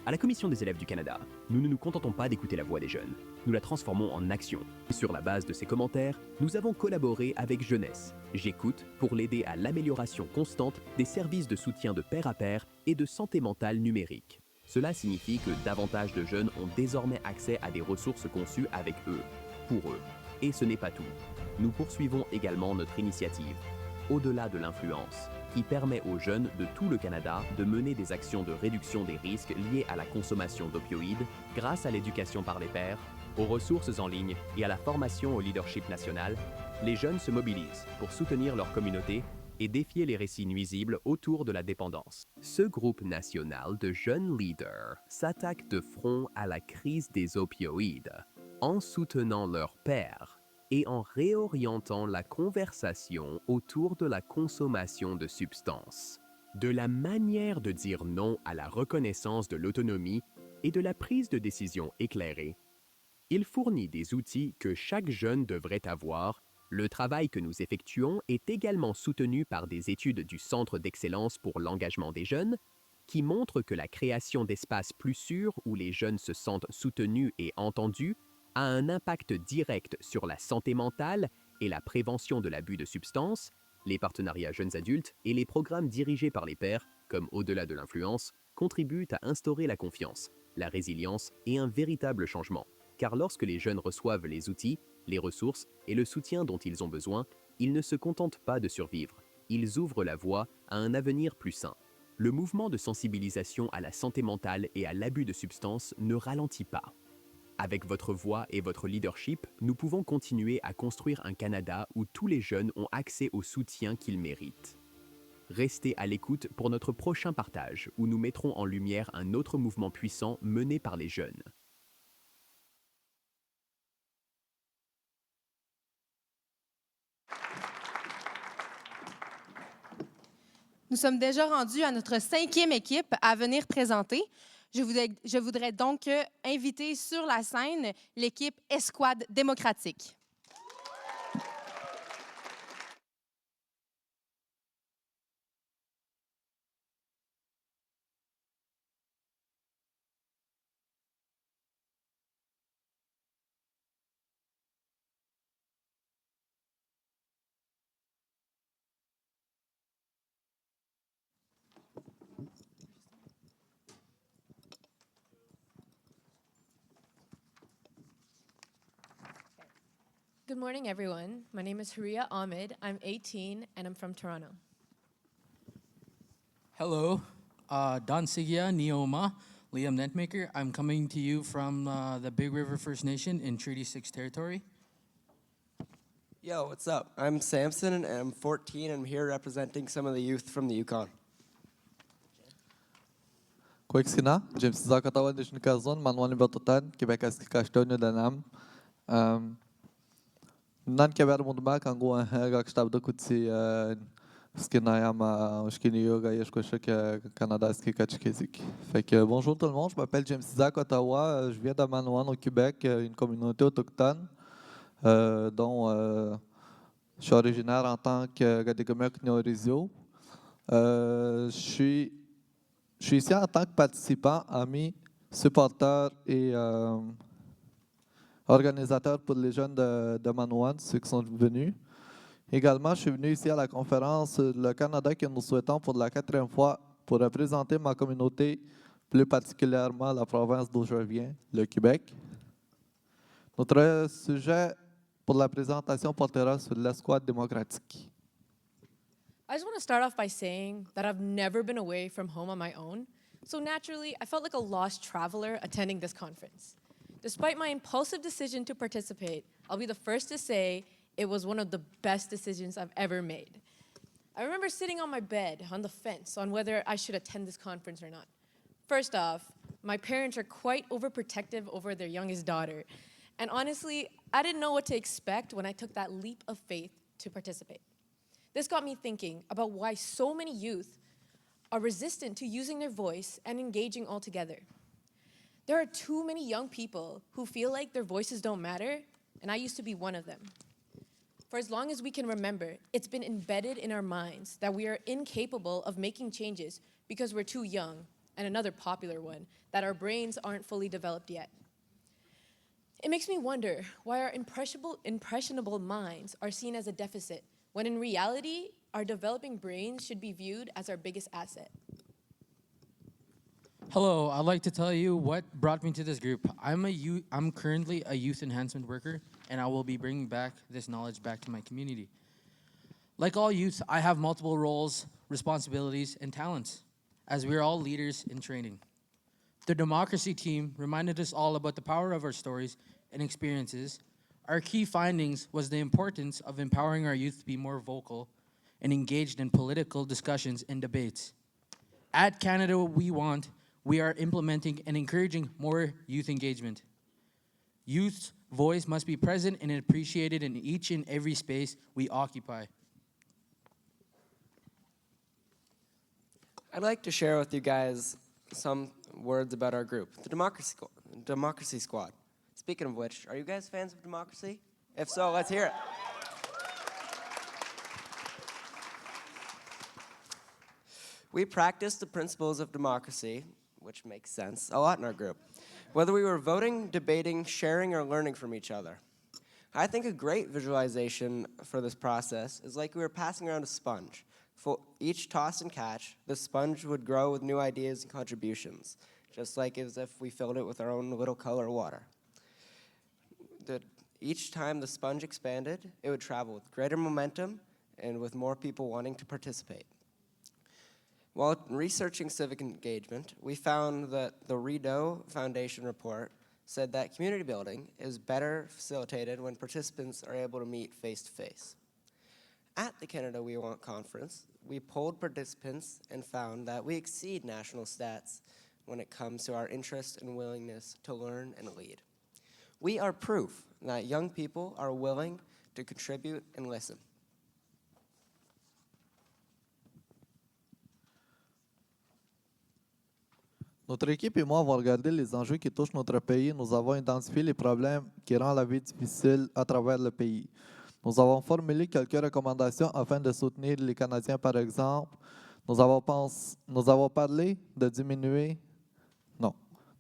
À la Commission des élèves du Canada, nous ne nous contentons pas d'écouter la voix des jeunes, nous la transformons en action. Sur la base de ces commentaires, nous avons collaboré avec Jeunesse. J'écoute pour l'aider à l'amélioration constante des services de soutien de pair à pair et de santé mentale numérique. Cela signifie que davantage de jeunes ont désormais accès à des ressources conçues avec eux, pour eux. Et ce n'est pas tout. Nous poursuivons également notre initiative, Au-delà de l'influence, qui permet aux jeunes de tout le Canada de mener des actions de réduction des risques liés à la consommation d'opioïdes grâce à l'éducation par les pairs, aux ressources en ligne et à la formation au leadership national. Les jeunes se mobilisent pour soutenir leur communauté et défier les récits nuisibles autour de la dépendance. Ce groupe national de jeunes leaders s'attaque de front à la crise des opioïdes en soutenant leurs pairs et en réorientant la conversation autour de la consommation de substances, de la manière de dire non à la reconnaissance de l'autonomie et de la prise de décision éclairée. Il fournit des outils que chaque jeune devrait avoir. Le travail que nous effectuons est également soutenu par des études du Centre d'excellence pour l'engagement des jeunes, qui montrent que la création d'espaces plus sûrs où les jeunes se sentent soutenus et entendus a un impact direct sur la santé mentale et la prévention de l'abus de substances. Les partenariats jeunes adultes et les programmes dirigés par les pairs, comme Au-delà de l'influence, contribuent à instaurer la confiance, la résilience et un véritable changement. Car lorsque les jeunes reçoivent les outils, les ressources et le soutien dont ils ont besoin, ils ne se contentent pas de survivre. Ils ouvrent la voie à un avenir plus sain. Le mouvement de sensibilisation à la santé mentale et à l'abus de substances ne ralentit pas. Avec votre voix et votre leadership, nous pouvons continuer à construire un Canada où tous les jeunes ont accès au soutien qu'ils méritent. Restez à l'écoute pour notre prochain partage, où nous mettrons en lumière un autre mouvement puissant mené par les jeunes. Nous sommes déjà rendus à notre 5e équipe à venir présenter. Je voudrais donc inviter sur la scène l'équipe Escouade démocratique. Good morning, everyone. My name is Huria Ahmed. I'm 18, and I'm from Toronto. Hello, Dansigia Nioma Liam Netmaker. I'm coming to you from the Big River First Nation in Treaty 6 territory. Yo, what's up? I'm Samson, and I'm 14. I'm here representing some of the youth from the Yukon. Kwexina, James Zakatawan de Shnikazon, Manuel Batotan, Quebec Castonio Danam. Nan Keber Mundmak, Ango, Gakstab de Kutsi, Skinayama, Skini Yoga, Yeshkoshek, Canada, Skikachkizik. Fait que bonjour tout le monde, je m'appelle James Zak, Ottawa, je viens de Manouan au Québec, une communauté autochtone, dont je suis originaire en tant que Gadegomek Neorizio. Je suis ici en tant que participant, ami, supporter et organisateur pour les jeunes de Manouan, ceux qui sont venus. Également, je suis venu ici à la conférence Le Canada que nous souhaitons pour la 4e fois pour représenter ma communauté, plus particulièrement la province d'où je viens, le Québec. Notre sujet pour la présentation portera sur l'escouade démocratique. I just want to start off by saying that I've never been away from home on my own, so naturally, I felt like a lost traveler attending this conference. Despite my impulsive decision to participate, I'll be the first to say it was one of the best decisions I've ever made. I remember sitting on my bed on the fence on whether I should attend this conference or not. First off, my parents are quite overprotective over their youngest daughter, and honestly, I didn't know what to expect when I took that leap of faith to participate. This got me thinking about why so many youth are resistant to using their voice and engaging altogether. There are too many young people who feel like their voices don't matter, and I used to be one of them. For as long as we can remember, it's been embedded in our minds that we are incapable of making changes because we're too young, and another popular one, that our brains aren't fully developed yet. It makes me wonder why our impressionable minds are seen as a deficit, when in reality, our developing brains should be viewed as our biggest asset. Hello, I'd like to tell you what brought me to this group. I'm currently a youth enhancement worker, and I will be bringing back this knowledge back to my community. Like all youth, I have multiple roles, responsibilities, and talents, as we are all leaders in training. The democracy team reminded us all about the power of our stories and experiences. Our key findings was the importance of empowering our youth to be more vocal and engaged in political discussions and debates. At Canada We Want, we are implementing and encouraging more youth engagement. Youth's voice must be present and appreciated in each and every space we occupy. I'd like to share with you guys some words about our group, the Democracy Squad. Speaking of which, are you guys fans of democracy? If so, let's hear it. We practice the principles of democracy, which makes sense, a lot in our group, whether we were voting, debating, sharing, or learning from each other. I think a great visualization for this process is like we were passing around a sponge. For each toss and catch, the sponge would grow with new ideas and contributions, just like as if we filled it with our own little color water. Each time the sponge expanded, it would travel with greater momentum and with more people wanting to participate. While researching civic engagement, we found that the Rideau Foundation report said that community building is better facilitated when participants are able to meet face-to-face. At the Canada We Want conference, we polled participants and found that we exceed national stats when it comes to our interest and willingness to learn and lead. We are proof that young people are willing to contribute and listen. Notre équipe et moi avons regardé les enjeux qui touchent notre pays. Nous avons identifié les problèmes qui rendent la vie difficile à travers le pays. Nous avons formulé quelques recommandations afin de soutenir les Canadiens, par exemple. Nous avons parlé de diminuer... Non.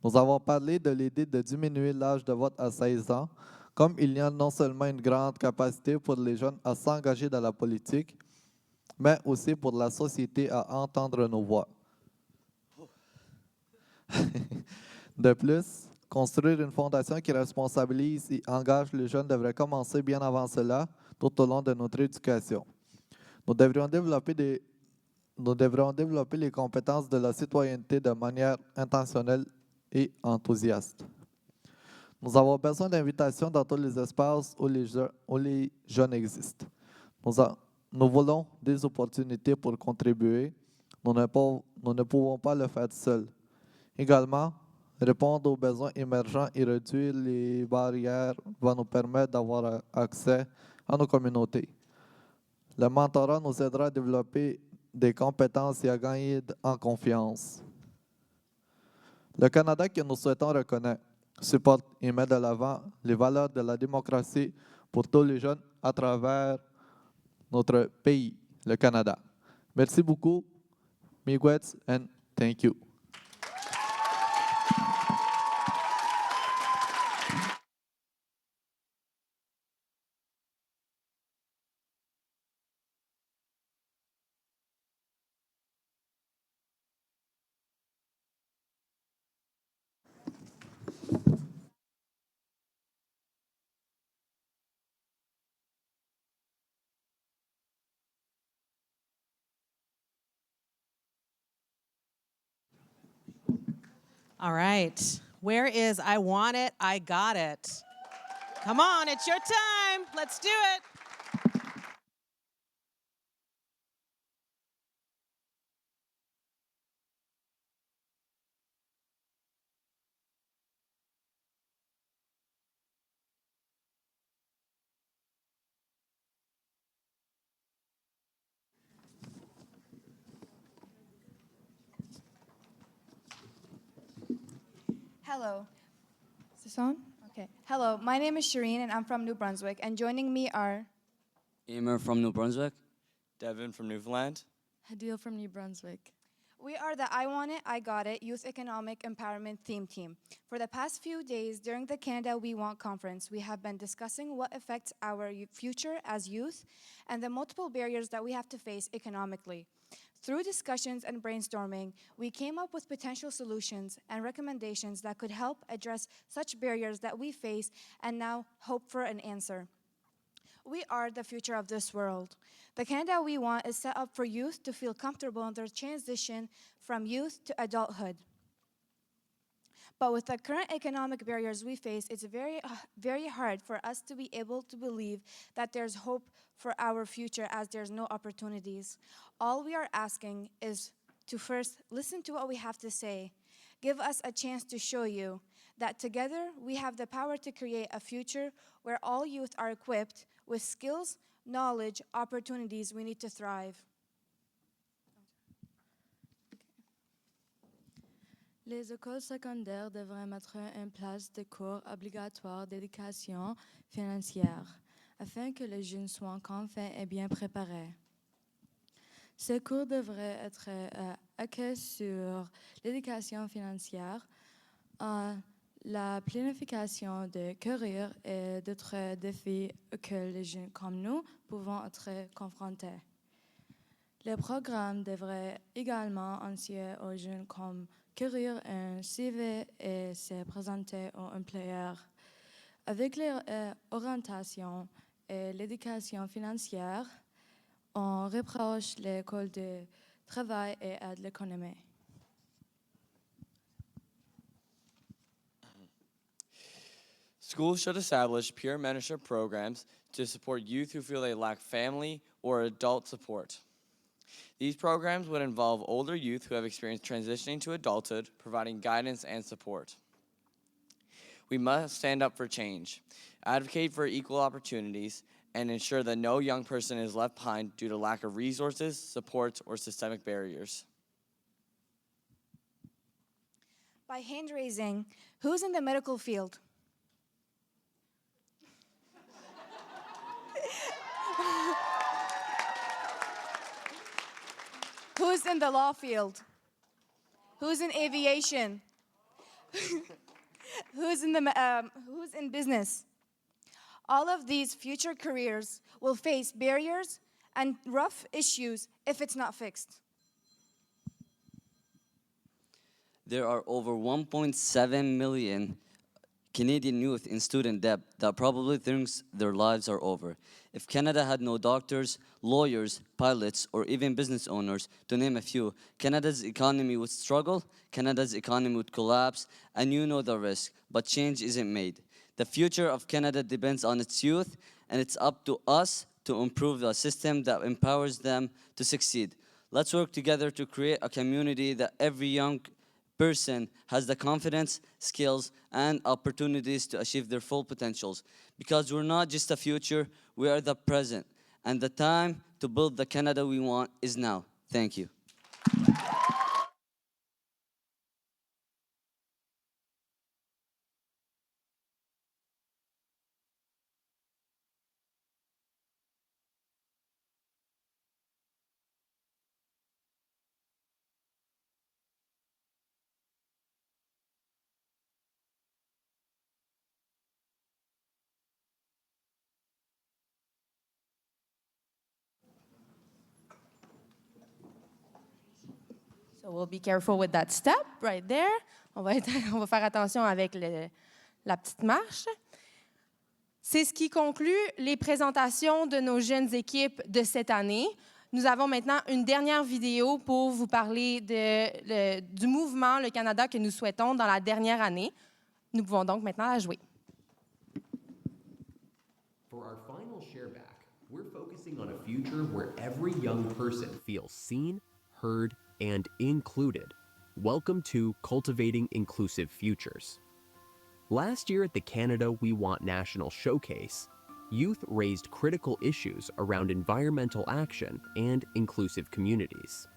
Nous avons parlé de l'idée de diminuer l'âge de vote à 16 ans, comme il y a non seulement une grande capacité pour les jeunes à s'engager dans la politique, mais aussi pour la société à entendre nos voix. De plus, construire une fondation qui responsabilise et engage les jeunes devrait commencer bien avant cela, tout au long de notre éducation. Nous devrions développer les compétences de la citoyenneté de manière intentionnelle et enthousiastes. Nous avons besoin d'invitations dans tous les espaces où les jeunes existent. Nous voulons des opportunités pour contribuer. Nous ne pouvons pas le faire seuls. Également, répondre aux besoins émergents et réduire les barrières va nous permettre d'avoir accès à nos communautés. Le mentorat nous aidera à développer des compétences et à gagner en confiance. Le Canada que nous souhaitons reconnaître supporte et met de l'avant les valeurs de la démocratie pour tous les jeunes à travers notre pays, le Canada. Merci beaucoup, miigwech, and thank you. All right. Where is I want it, I got it? Come on, it's your time. Let's do it. Hello. Is this on? Okay. Hello, my name is Shireen and I'm from New Brunswick, and joining me are Emer from New Brunswick. Devin from Newfoundland. Hadil from New Brunswick. We are the I Want It, I Got It Youth Economic Empowerment Theme Team. For the past few days during the Canada We Want conference, we have been discussing what affects our future as youth and the multiple barriers that we have to face economically. Through discussions and brainstorming, we came up with potential solutions and recommendations that could help address such barriers that we face and now hope for an answer. We are the future of this world. The Canada We Want is set up for youth to feel comfortable in their transition from youth to adulthood. But with the current economic barriers we face, it's very hard for us to be able to believe that there's hope for our future as there's no opportunities. All we are asking is to first listen to what we have to say. Give us a chance to show you that together we have the power to create a future where all youth are equipped with skills, knowledge, opportunities we need to thrive. Les écoles secondaires devraient mettre en place des cours obligatoires d'éducation financière afin que les jeunes soient enfin et bien préparés. Ces cours devraient être axés sur l'éducation financière, la planification de carrière et d'autres défis auxquels les jeunes comme nous pouvons être confrontés. Les programmes devraient également enseigner aux jeunes comme écrire un CV et se présenter aux employeurs. Avec l'orientation et l'éducation financière, on rapproche l'école de travail et aide l'économie. Schools should establish peer mentorship programs to support youth who feel they lack family or adult support. These programs would involve older youth who have experienced transitioning to adulthood, providing guidance and support. We must stand up for change, advocate for equal opportunities, and ensure that no young person is left behind due to lack of resources, support, or systemic barriers. By hand raising, who's in the medical field? Who's in the law field? Who's in aviation? Who's in business? All of these future careers will face barriers and rough issues if it's not fixed. There are over 1.7 million Canadian youth in student debt that probably thinks their lives are over. If Canada had no doctors, lawyers, pilots, or even business owners, to name a few, Canada's economy would struggle, Canada's economy would collapse, and you know the risk, but change isn't made. The future of Canada depends on its youth, and it's up to us to improve the system that empowers them to succeed. Let's work together to create a community that every young person has the confidence, skills, and opportunities to achieve their full potentials. Because we're not just the future, we are the present. And the time to build the Canada we want is now. Thank you. So we'll be careful with that step right there. On va faire attention avec la petite marche. C'est ce qui conclut les présentations de nos jeunes équipes de cette année. Nous avons maintenant une dernière vidéo pour vous parler du mouvement Le Canada que nous souhaitons dans la dernière année. Nous pouvons donc maintenant la jouer. For our final share back, we're focusing on a future where every young person feels seen, heard, and included. Welcome to Cultivating Inclusive Futures. Last year at the Canada We Want National Showcase, youth raised critical issues around environmental action and inclusive communities.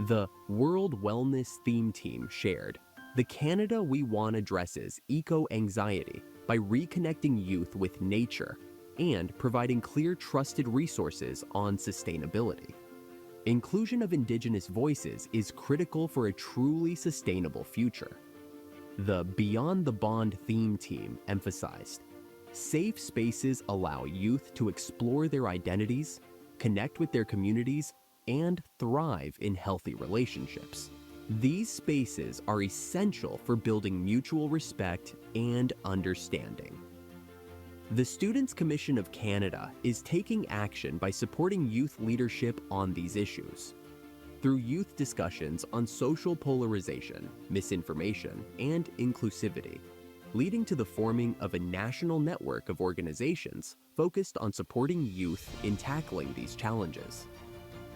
The World Wellness Theme Team shared, "The Canada We Want addresses eco-anxiety by reconnecting youth with nature and providing clear, trusted resources on sustainability." Inclusion of Indigenous voices is critical for a truly sustainable future. The Beyond the Bond theme team emphasized, safe spaces allow youth to explore their identities, connect with their communities, and thrive in healthy relationships. These spaces are essential for building mutual respect and understanding. The Students' Commission of Canada is taking action by supporting youth leadership on these issues. Through youth discussions on social polarization, misinformation, and inclusivity, leading to the forming of a national network of organizations focused on supporting youth in tackling these challenges.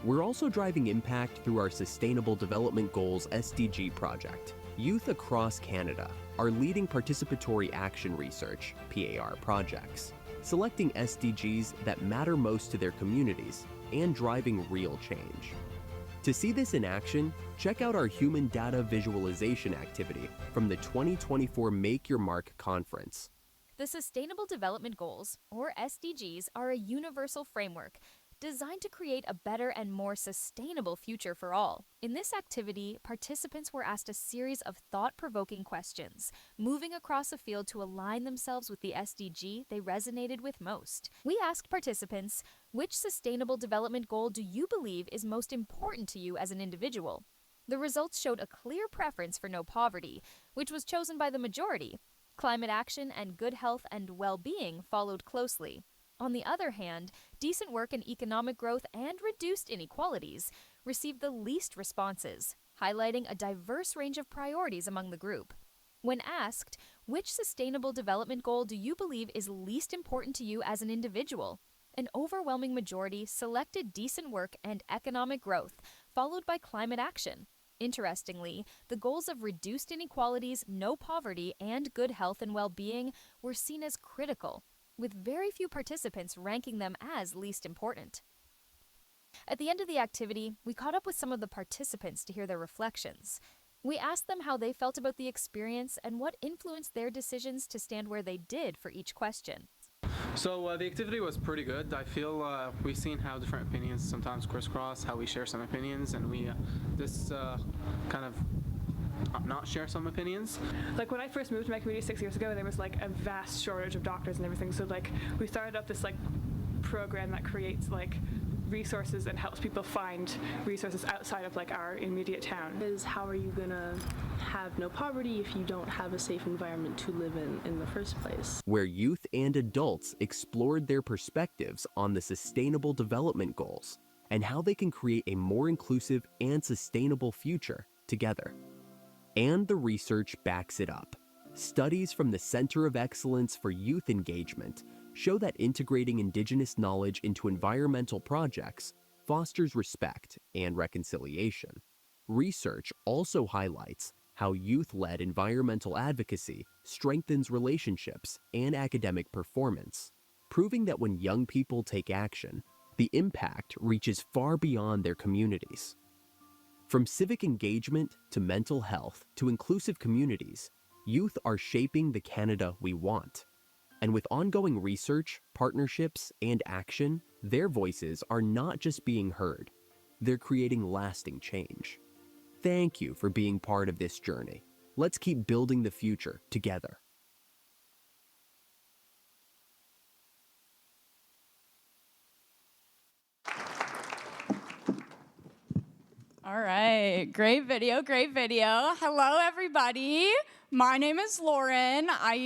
We're also driving impact through our Sustainable Development Goals SDG project. Youth across Canada are leading participatory action research, PAR projects, selecting SDGs that matter most to their communities and driving real change. To see this in action, check out our Human Data Visualization activity from the 2024 Make Your Mark conference. The Sustainable Development Goals, or SDGs, are a universal framework designed to create a better and more sustainable future for all. In this activity, participants were asked a series of thought-provoking questions, moving across a field to align themselves with the SDG they resonated with most. We asked participants, which sustainable development goal do you believe is most important to you as an individual? The results showed a clear preference for no poverty, which was chosen by the majority. Climate action and good health and well-being followed closely. On the other hand, decent work and economic growth and reduced inequalities received the least responses, highlighting a diverse range of priorities among the group. When asked, which sustainable development goal do you believe is least important to you as an individual? An overwhelming majority selected decent work and economic growth, followed by climate action. Interestingly, the goals of reduced inequalities, no poverty, and good health and well-being were seen as critical, with very few participants ranking them as least important. At the end of the activity, we caught up with some of the participants to hear their reflections. We asked them how they felt about the experience and what influenced their decisions to stand where they did for each question. So the activity was pretty good. I feel we've seen how different opinions sometimes crisscross, how we share some opinions, and we kind of not share some opinions. Like when I first moved to my community 6 years ago, there was like a vast shortage of doctors and everything. So like we started up this like program that creates like resources and helps people find resources outside of like our immediate town. Is how are you gonna have no poverty if you don't have a safe environment to live in the first place? Where youth and adults explored their perspectives on the Sustainable Development Goals and how they can create a more inclusive and sustainable future together. And the research backs it up. Studies from the Center of Excellence for Youth Engagement show that integrating Indigenous knowledge into environmental projects fosters respect and reconciliation. Research also highlights how youth-led environmental advocacy strengthens relationships and academic performance, proving that when young people take action, the impact reaches far beyond their communities. From civic engagement to mental health to inclusive communities, youth are shaping the Canada we want. And with ongoing research, partnerships, and action, their voices are not just being heard, they're creating lasting change. Thank you for being part of this journey. Let's keep building the future together. All right, great video, great video. Hello, everybody. My name is Lauren. I